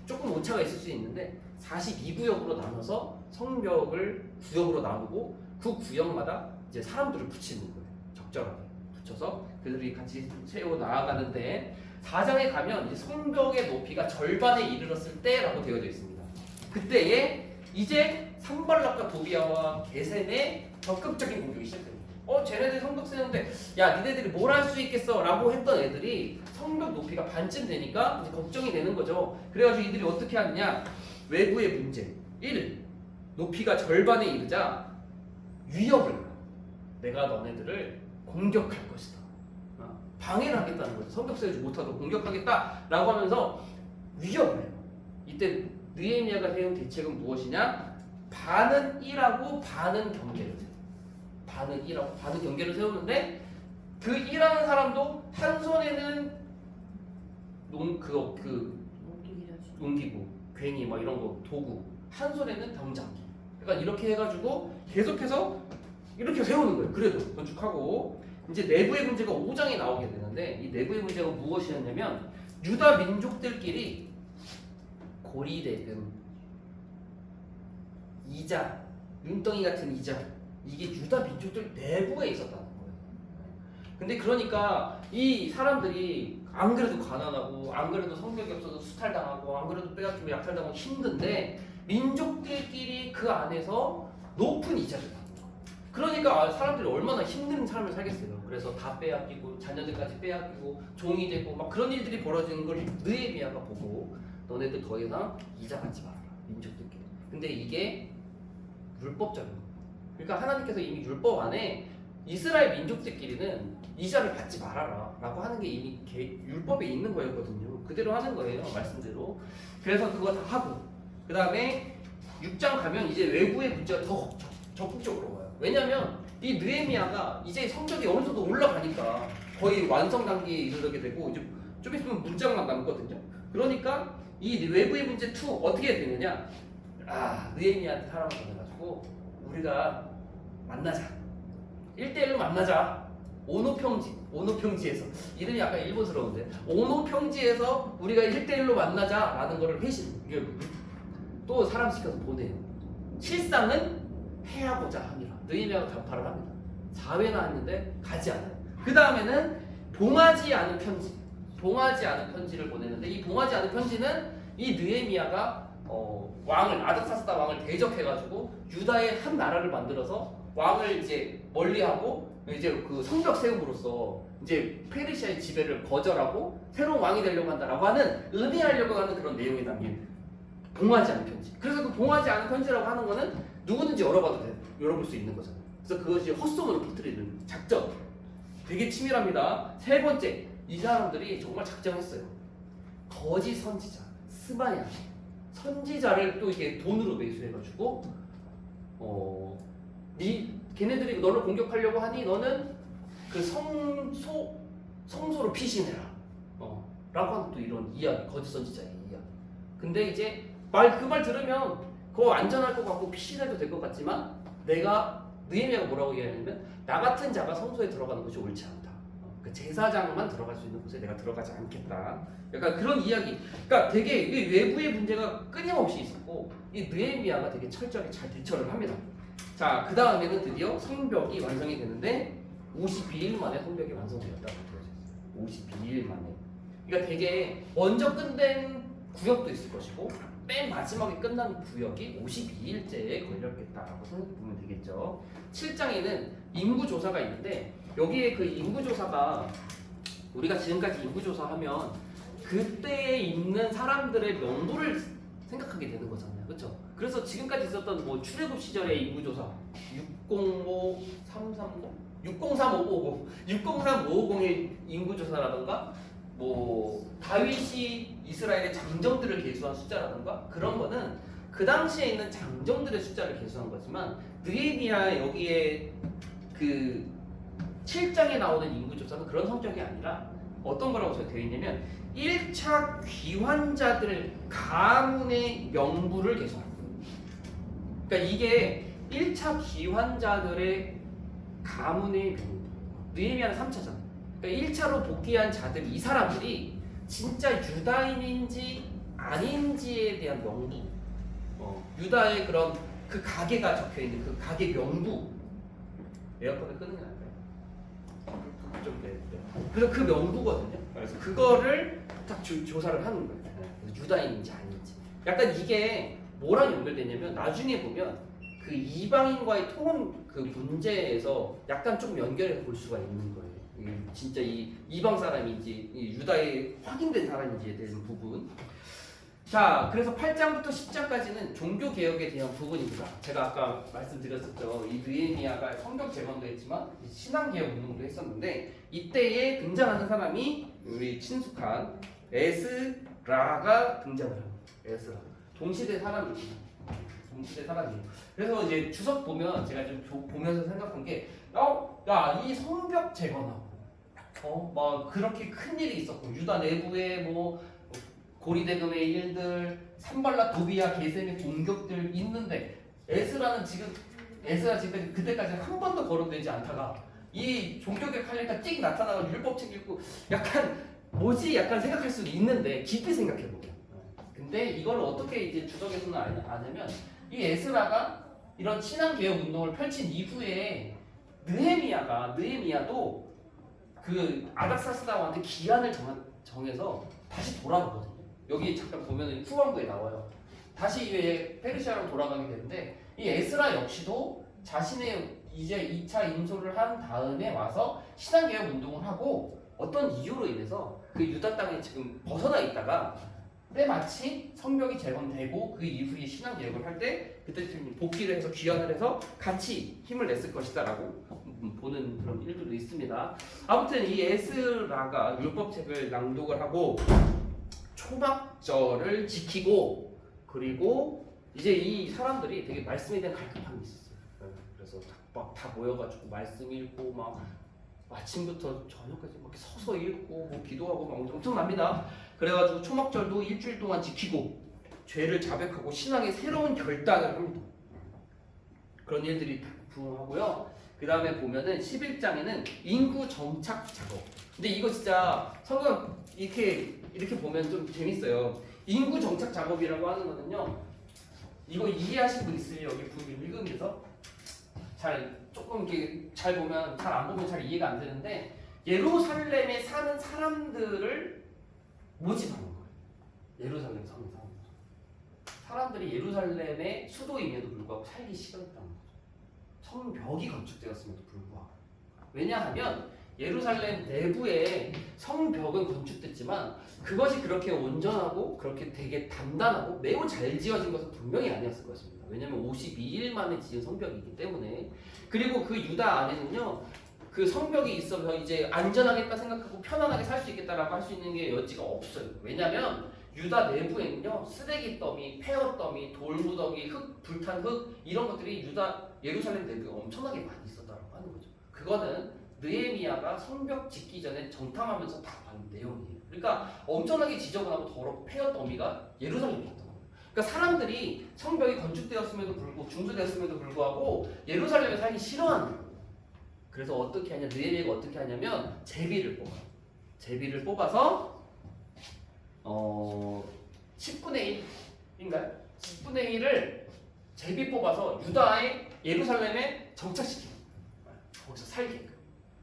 조금 오차가 있을 수 있는데 42구역으로 나눠서 성벽을 구역으로 나누고 그 구역마다 이제 사람들을 붙이는 거예요. 적절하게 붙여서 그들이 같이 세워 나아가는데 4장에 가면 이제 성벽의 높이가 절반에 이르렀을 때라고 되어져 있습니다. 그때에 이제 산발랏과 도비야와 게셈의 적극적인 공격이 시작됩니다. 쟤네들이 성벽 세우는데 야 니네들이 뭘 할 수 있겠어 라고 했던 애들이 성벽 높이가 반쯤 되니까 이제 걱정이 되는 거죠. 그래가지고 이들이 어떻게 하느냐, 외부의 문제 1. 높이가 절반에 이르자 위협을 해요. 내가 너네들을 공격할 것이다. 방해를 하겠다는 거죠. 성벽 세우지 못하도록 공격하겠다라고 하면서 위협을 해요. 이때 느헤미야가 세운 대책은 무엇이냐? 반은 일하고 반은 경계를 해요. 반은 1하고 반은 경계를 세우는데 그 1하는 사람도 한 손에는 농기구, 괭이 막 이런 거 도구, 한 손에는 병장기. 그러니까 이렇게 해가지고 계속해서 이렇게 세우는 거예요. 그래도 건축하고 이제 내부의 문제가 5장에 나오게 되는데 이 내부의 문제가 무엇이었냐면 유다 민족들끼리 고리대금, 이자, 눈덩이 같은 이자 이게 유다 민족들 내부에 있었다는 거예요. 근데 그러니까 이 사람들이 안 그래도 가난하고 안 그래도 성벽이 없어서 수탈당하고 안 그래도 빼앗기고 약탈당하고 힘든데 민족들끼리 그 안에서 높은 이자를 받는 거예요. 그러니까 사람들이 얼마나 힘든 삶을 살겠어요. 그래서 다 빼앗기고 자녀들까지 빼앗기고 종이 되고 막 그런 일들이 벌어지는 걸 느헤미야가 보고 너네들 더 이상 이자 받지 말아라 민족들끼리. 근데 이게 율법적인 거예요. 그러니까 하나님께서 이미 율법 안에 이스라엘 민족들끼리는 이자를 받지 말아라 라고 하는 게 이미 율법에 있는 거였거든요. 그대로 하는 거예요. 말씀대로. 그래서 그거 다 하고 그 다음에 6장 가면 이제 외부의 문제가 더 적극적으로 와요. 왜냐면 이 느헤미야가 이제 성적이 어느 정도 올라가니까 거의 완성 단계에 이르게 되고 이제 좀 있으면 문장만 남거든요. 그러니까 이 외부의 문제 2 어떻게 되느냐? 느헤미야한테 사람을 보내가지고 우리가 만나자. 1대1로 만나자. 오노평지에서 이름이 약간 일본스러운데 오노평지에서 우리가 1대1로 만나자라는 거를 또 사람 시켜서 보내요. 실상은 해하고자 합니다. 느헤미야가 간파를 합니다. 4회나 했는데 가지 않아요. 그 다음에는 봉하지 않은 편지를 보내는데 이 봉하지 않은 편지는 이 느헤미야가 아닥사스다 왕을 대적해가지고 유다의 한 나라를 만들어서 왕을 이제 멀리하고 이제 그 성벽 세움으로써 이제 페르시아의 지배를 거절하고 새로운 왕이 되려고 한다라고 하는 의미하려고 하는 그런 내용이 담긴 봉하지 않은 편지. 그래서 그 봉하지 않은 편지라고 하는 거는 누구든지 열어볼 수 있는 거잖아요. 그래서 그것이 헛소문을 퍼뜨리는 작전. 되게 치밀합니다. 세 번째, 이 사람들이 정말 작정했어요. 거짓 선지자, 스바냐 선지자를 또 이게 돈으로 매수해가지고 걔네들이 너를 공격하려고 하니 너는 그 성소로 피신해라. 라고 하는 또 이런 이야기, 거짓 선지자의 이야기. 근데 이제 그 말 들으면 그거 안전할 것 같고 피신해도 될 것 같지만 느헤미야가 뭐라고 얘기하냐면 나 같은 자가 성소에 들어가는 것이 옳지 않다. 그 제사장만 들어갈 수 있는 곳에 내가 들어가지 않겠다. 약간 그런 이야기. 그러니까 되게 이게 외부의 문제가 끊임없이 있었고 이 느헤미야가 되게 철저하게 잘 대처를 합니다. 자, 그 다음에는 드디어 성벽이 완성이 되는데 52일 만에 성벽이 완성되었다고 되어있어요. 52일 만에. 그러니까 되게 먼저 끝낸 구역도 있을 것이고 맨 마지막에 끝난 구역이 52일째에 걸렸겠다라고 생각해보면 되겠죠. 7장에는 인구조사가 있는데 여기에 그 인구조사가 우리가 지금까지 인구조사하면 그때에 있는 사람들의 명부를 생각하게 되는 거잖아요. 그렇죠? 그래서 지금까지 있었던 뭐 출애굽 시절의 인구조사 603-550의 인구조사라던가 뭐 다윗이 이스라엘의 장정들을 계수한 숫자라던가 그런 거는 그 당시에 있는 장정들의 숫자를 계수한 거지만 느헤미야 여기에 그 7장에 나오는 인구조사는 그런 성격이 아니라 어떤 거라고 되어 있냐면 1차 귀환자들 가문의 명부를 계수하는 거예요. 그러니까 이게 1차 귀환자들의 가문의 명부. 느헤미야는 3차잖아요. 그러니까 1차로 복귀한 자들 이 사람들이 진짜 유다인인지 아닌지에 대한 명부. 유다의 그런 그 가게가 적혀있는 그 가게 명부. 에어컨을 끄는 게 나을까요? 그래서 그 명부거든요. 그래서 그거를 딱 조사를 하는 거예요. 그래서 유다인인지 아닌지. 약간 이게 뭐랑 연결되냐면 나중에 보면 그 이방인과의 통혼 그 문제에서 약간 좀 연결해서 볼 수가 있는 거예요. 진짜 이 이방 사람인지 이 유다의 확인된 사람인지에 대한 부분. 자, 그래서 8장부터 10장까지는 종교 개혁에 대한 부분입니다. 제가 아까 말씀드렸었죠. 이 느헤미야가 성경 재건도 했지만 신앙 개혁 운동도 했었는데 이때에 등장하는 사람이 우리 친숙한 에스라가 등장을 합니다. 에스라. 동시대 사람입니다. 동시대 사람이에요. 그래서 이제 주석 보면 제가 좀 보면서 생각한 게 야, 이 성벽 재건하고, 막 그렇게 큰 일이 있었고, 유다 내부에 뭐 고리대금의 일들, 산발라 도비아 게셈의 공격들 있는데 에스라 지금 그때까지 한 번도 거론되지 않다가 이 종교개 칼리가 띡 나타나고 율법책 읽고 약간 뭐지 약간 생각할 수도 있는데 깊이 생각해보면 근데 이걸 어떻게 이제 주석에서는 아냐면 이 에스라가 이런 신앙개혁 운동을 펼친 이후에 느헤미야도 그 아닥사스다왕한테 기한을 정해서 다시 돌아가거든요. 여기 잠깐 보면은 후반부에 나와요. 다시 왜 페르시아로 돌아가게 되는데 이 에스라 역시도 자신의 이제 2차 인솔을 한 다음에 와서 신앙개혁 운동을 하고 어떤 이유로 인해서 그 유다 땅에 지금 벗어나 있다가 때마침 성벽이 재건되고 그 이후에 신앙개혁을 할 때 그때 복귀를 해서 귀환을 해서 같이 힘을 냈을 것이다라고 보는 그런 일들도 있습니다. 아무튼 이 에스라가 율법책을 낭독을 하고 초막절을 지키고 그리고 이제 이 사람들이 되게 말씀에 대한 갈급함이 있었어요. 그래서 막 다 모여가지고 말씀 읽고 막 아침부터 저녁까지 막 서서 읽고 뭐 기도하고 막 엄청납니다. 그래가지고 초막절도 일주일 동안 지키고 죄를 자백하고 신앙의 새로운 결단을 합니다. 그런 일들이 부응하고요. 그 다음에 보면은 11장에는 인구 정착 작업. 근데 이거 진짜 성경 이렇게 보면 좀 재밌어요. 인구 정착 작업이라고 하는 거는요. 이거 이해하신 분 있으면 여기 부분 읽으면서 조금 이렇게 잘 보면 잘 안 보면 잘 이해가 안 되는데 예루살렘에 사는 사람들을 모집하는 거예요. 예루살렘 사는 사람들이 예루살렘의 수도임에도 불구하고 살기 싫었다는 거죠. 성벽이 건축되었음에도 불구하고. 왜냐하면 예루살렘 내부에 성벽은 건축됐지만 그것이 그렇게 온전하고 그렇게 되게 단단하고 매우 잘 지어진 것은 분명히 아니었을 것입니다. 왜냐하면 52일 만에 지은 성벽이기 때문에. 그리고 그 유다 안에는요 그 성벽이 있어서 이제 안전하겠다 생각하고 편안하게 살 수 있겠다라고 할 수 있는 게 여지가 없어요. 왜냐하면 유다 내부에는요 쓰레기 더미, 폐허 더미, 돌무더기, 흙, 불탄 흙 이런 것들이 예루살렘 내부에 엄청나게 많이 있었다고 하는 거죠. 그거는 느헤미야가 성벽 짓기 전에 정탐하면서 다 본 내용이에요. 그러니까 엄청나게 지저분하고 더럽고 폐허 더미가 예루살렘이었던 거예요. 그러니까 사람들이 성벽이 건축되었음에도 불구하고 중수되었음에도 불구하고 예루살렘에 살기 싫어하는 거예요. 그래서 어떻게 하냐 느헤미야가 어떻게 하냐면 제비를 뽑아서 10분의 1인가요? 10분의 1을 제비 뽑아서 유다의 예루살렘에 정착시켜요. 거기서 살게끔.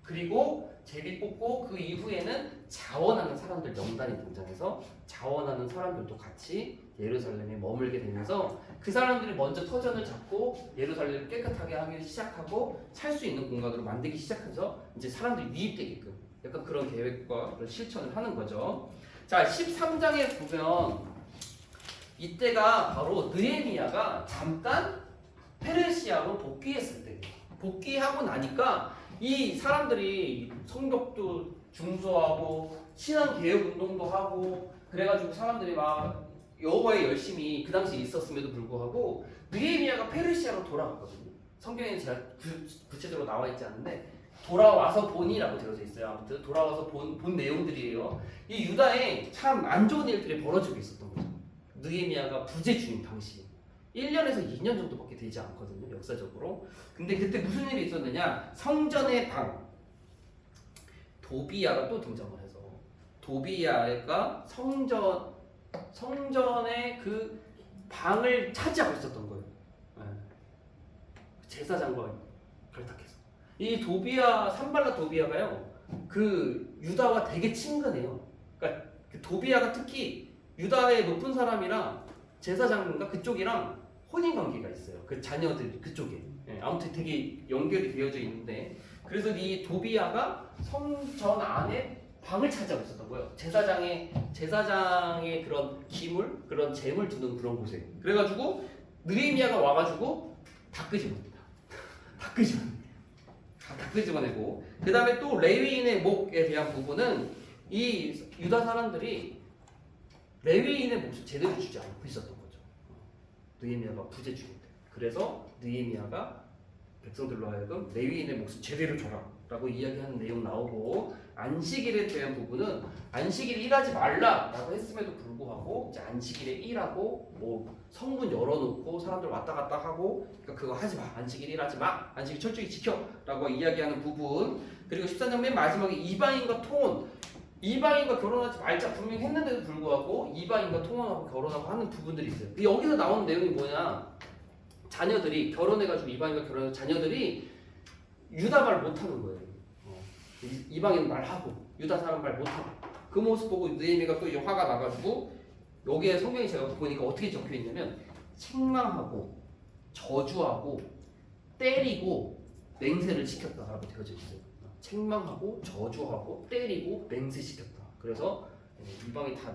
그리고 제비 뽑고 그 이후에는 자원하는 사람들 명단이 등장해서 자원하는 사람들도 같이 예루살렘에 머물게 되면서 그 사람들이 먼저 터전을 잡고 예루살렘을 깨끗하게 하기 시작하고 살 수 있는 공간으로 만들기 시작해서 이제 사람들이 유입되게끔 약간 그런 계획과 그런 실천을 하는 거죠. 자, 13장에 보면 이때가 바로 느헤미야가 잠깐 페르시아로 복귀했을 때예요. 복귀하고 나니까 이 사람들이 성벽도 중소하고 신앙 개혁 운동도 하고 그래가지고 사람들이 막 여호와에 열심히 그 당시에 있었음에도 불구하고 느헤미야가 페르시아로 돌아갔거든요. 성경에는 제가 구체적으로 나와 있지 않은데 돌아와서 본이라고 되어져 있어요. 아무튼 돌아와서 본 내용들이에요. 이 유다에 참 안 좋은 일들이 벌어지고 있었던 거죠. 느헤미야가 부재 중인 당시 1년에서 2년 정도밖에 되지 않거든요. 역사적으로. 근데 그때 무슨 일이 있었느냐? 성전의 방 도비야가 또 등장을 해서 도비야가 성전의 그 방을 차지하고 있었던 거예요. 제사장과 결탁해서. 이 산발라 도비야가요, 그 유다와 되게 친근해요. 그러니까 그 도비야가 특히 유다의 높은 사람이랑 제사장과 그쪽이랑 혼인 관계가 있어요. 그 자녀들 그쪽에. 아무튼 되게 연결이 되어져 있는데, 그래서 이 도비야가 성전 안에 방을 차지하고 있었던 거예요. 제사장의 그런 기물, 그런 재물 두는 그런 곳에. 그래가지고 느헤미야가 와가지고 다 끄집어냅니다. 다 끄집어내고. 그 다음에 또 레위인의 목에 대한 부분은 이 유다 사람들이 레위인의 몫을 제대로 주지 않고 있었던 거죠. 느헤미야가 부재 중인데. 그래서 느헤미야가 백성들로 하여금 레위인의 몫을 제대로 줘라라고 이야기하는 내용 나오고 안식일에 대한 부분은 안식일에 일하지 말라라고 했음에도 불구하고 이제 안식일에 일하고 뭐 성문 열어놓고 사람들 왔다 갔다 하고 그러니까 그거 하지 마 안식일 일하지 마 안식일 철저히 지켜라고 이야기하는 부분 그리고 14장 맨 마지막에 이방인과 통혼 이방인과 결혼하지 말자 분명히 했는데도 불구하고 이방인과 통혼하고 결혼하고 하는 부분들이 있어요. 여기서 나오는 내용이 뭐냐? 자녀들이 결혼해가지고 이방인과 결혼해서 자녀들이 유다 말 못하는 거예요. 이방인 말하고 유다 사람 말 못하고 그 모습 보고 느헤미야가 또 이제 화가 나가지고 여기에 성경이 제가 보니까 어떻게 적혀 있냐면 책망하고 저주하고 때리고 맹세를 시켰다라고 되어져 있어요. 책망하고 저주하고 때리고 맹세시켰다. 그래서 이방이 다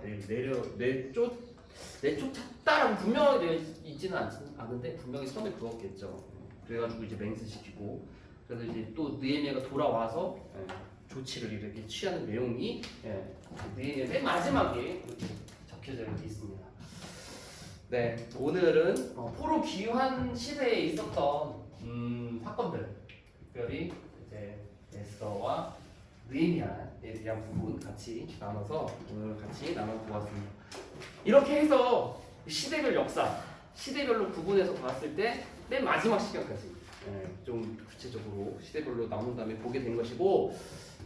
내쫓았다라고 분명하게 되어 있지는 않은데 분명히 선을 그었겠죠. 그래가지고 이제 맹세시키고 그래서 이제 또 느헤미야가 돌아와서 조치를 이렇게 취하는 내용이 느헤미야 맨 마지막에 이렇게 적혀져 있습니다. 네, 오늘은 포로 귀환 시대에 있었던 사건들, 특별히 이제 에스더와 느헤미야에 대한 부분 같이 나눠서 오늘 같이 나눠보았습니다. 이렇게 해서 시대별 역사, 시대별로 구분해서 봤을 때 맨 마지막 시간까지 좀 구체적으로 시대별로 나눈 다음에 보게 된 것이고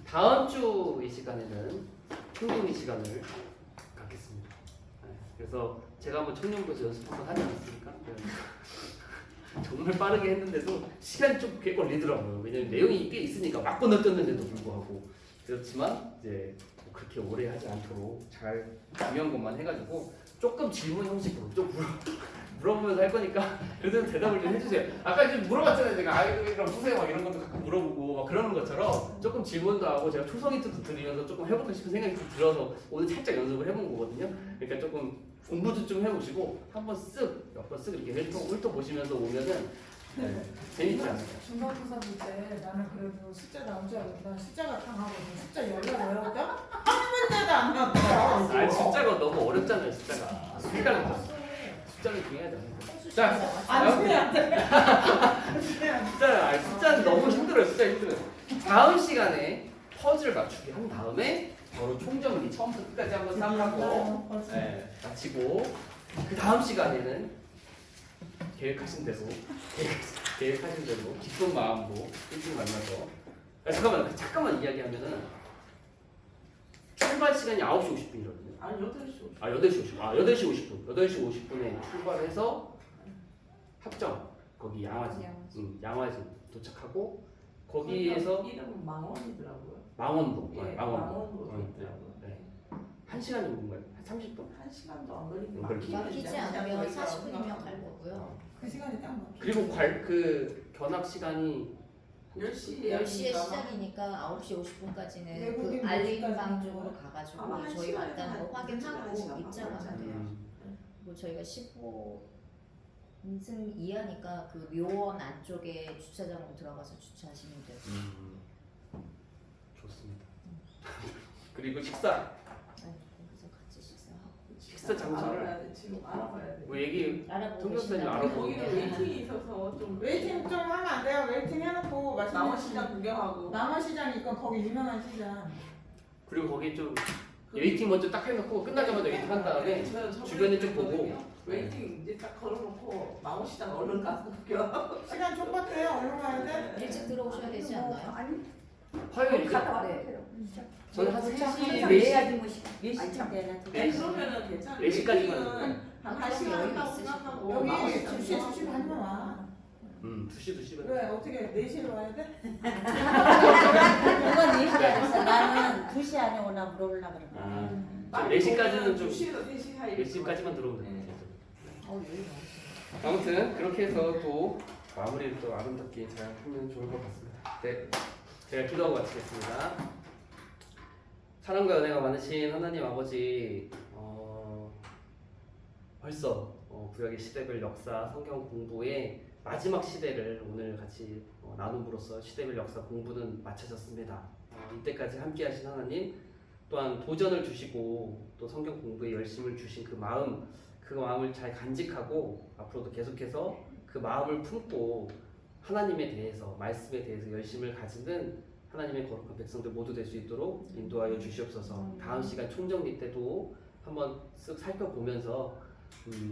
다음 주 이 시간에는 흥둥이 시간을 갖겠습니다. 그래서 제가 한번 청년부에서 연습 한번 하지 않았습니까? 정말 빠르게 했는데도 시간이 좀 꽤 걸리더라고요. 왜냐면 내용이 꽤 있으니까 막 건너뛰었는데도 불구하고 그렇지만 이제 그렇게 오래 하지 않도록 잘 중요한 것만 해가지고 조금 질문 형식으로 좀 물어보면서 할 거니까 그래도 대답을 좀 해주세요. 아까 이제 물어봤잖아요. 제가 아이들이랑 푸세요 막 이런 것도 가끔 물어보고 막 그러는 것처럼 조금 질문도 하고 제가 투성이도 드리면서 조금 해보고 싶은 생각이 좀 들어서 오늘 살짝 연습을 해본 거거든요. 그러니까 조금 공부도 좀 해보시고 한번 몇 번 쓱 이렇게 훑어보시면서 오면은 재밌지 않나요? 중간고사 볼 때 나는 그래도 숫자 나온 줄 알고 난 숫자가 강하거든. 숫자 열려보였다? 한 문제도 안 나왔다. 아니 숫자가 너무 어렵잖아요. 숫자가 헷갈린다. 숫자를 중요하지 않아요. 자, 안 돼, 안 돼. 숫자는 너무 힘들어요. 숫자 힘들어요. 다음 시간에 퍼즐 맞추기 한 다음에 바로 총정리 처음부터 끝까지 한번 싹 하고 마치고 그 다음 시간에는 계획하신 대로 기쁜 마음으로 일찍 만나서 잠깐만 이야기하면은 출발 시간이 9시 50분이거든요. 아니 8시 50분. 8시 50분. 8시 50분에 출발해서 합정 거기 양화진 도착하고 거기에서 이름은 망원이더라고요. 망원도. 예, 망원도. 망원으로 있더라고요. 1시간 정도인가요? 한 30분? 1시간도 안 걸리고 막히지 않으면 40분이면 갈 거고요. 그 시간이 딱 맞게. 그리고 그 견학 시간이 10시에 10시에 시작이니까 9시 50분까지는 외국인 그 알림방 모집까지는 쪽으로 가가지고 아마 한 저희 시간에서 왔다는 거 한 확인하고 시간에서 입장하면 돼요. 그리고 저희가 15인승 이하니까 그 묘원 안쪽에 주차장으로 들어가서 주차하시면 돼요. 좋습니다. 그리고 식사 거기서 같이 식사하고. 식사 장소를 알아봐야 돼. 지금 알아봐야 돼. 뭐 얘기 알아보고 통역사님 계신다고. 알아보고 거기는 웨이팅이 있어서 좀 웨이팅 좀 하면 안 돼요? 웨이팅 해놓고 맛있는 남원시장 구경하고 남원시장 있고 거기 유명한 시장. 그리고 거기 좀 웨이팅 먼저 딱 해놓고 끝나자마자 웨이팅 한 다음에 주변에 좀 보고 웨이팅 이제 딱 걸어놓고 망원시장 얼른 가서 구경. 시간 촉박해요. 얼른 가야 돼. 일찍 들어오셔야 되지 않나요? 아니 화요일이죠? 네. 저는 한 3시, 항상 4시 내야지 뭐 몇시쯤 되나? 네, 그러면은 괜찮아요. 4시까지만. 한 1시간 한다고 생각하고 여기 망원시장 2시 반이면 와. 2시 왜 어떻게 4시로 와야 돼? 그건 얘기하겠어. 나는 2시 안에 오나 물어보려고 그러고. 4시까지는 좀 2시에서 4시 사이 4시까지만 들어오면 돼요. 여기 아무튼 그렇게 해서 또 마무리를 또 아름답게 잘 하면 좋을 것 같습니다. 네, 제가 기도하고 마치겠습니다. 사랑과 은혜가 많으신 하나님 아버지, 벌써 구약의 시대별 역사 성경 공부의 마지막 시대를 오늘 같이 나눔으로써 시대별 역사 공부는 마쳐졌습니다. 이때까지 함께하신 하나님, 또한 도전을 주시고 또 성경 공부에 열심을 주신 그 마음을 잘 간직하고 앞으로도 계속해서 그 마음을 품고 하나님에 대해서 말씀에 대해서 열심을 가지는 하나님의 거룩한 백성들 모두 될 수 있도록 인도하여 주시옵소서. 다음 시간 총정리 때도 한번 쓱 살펴보면서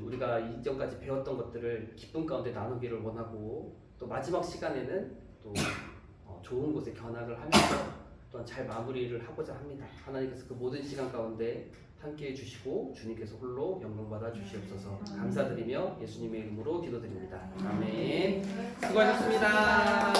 우리가 이전까지 배웠던 것들을 기쁨 가운데 나누기를 원하고 또 마지막 시간에는 또 좋은 곳에 견학을 하면서 또한 잘 마무리를 하고자 합니다. 하나님께서 그 모든 시간 가운데 함께해 주시고 주님께서 홀로 영광받아 주시옵소서. 감사드리며 예수님의 이름으로 기도드립니다. 아멘. 수고하셨습니다.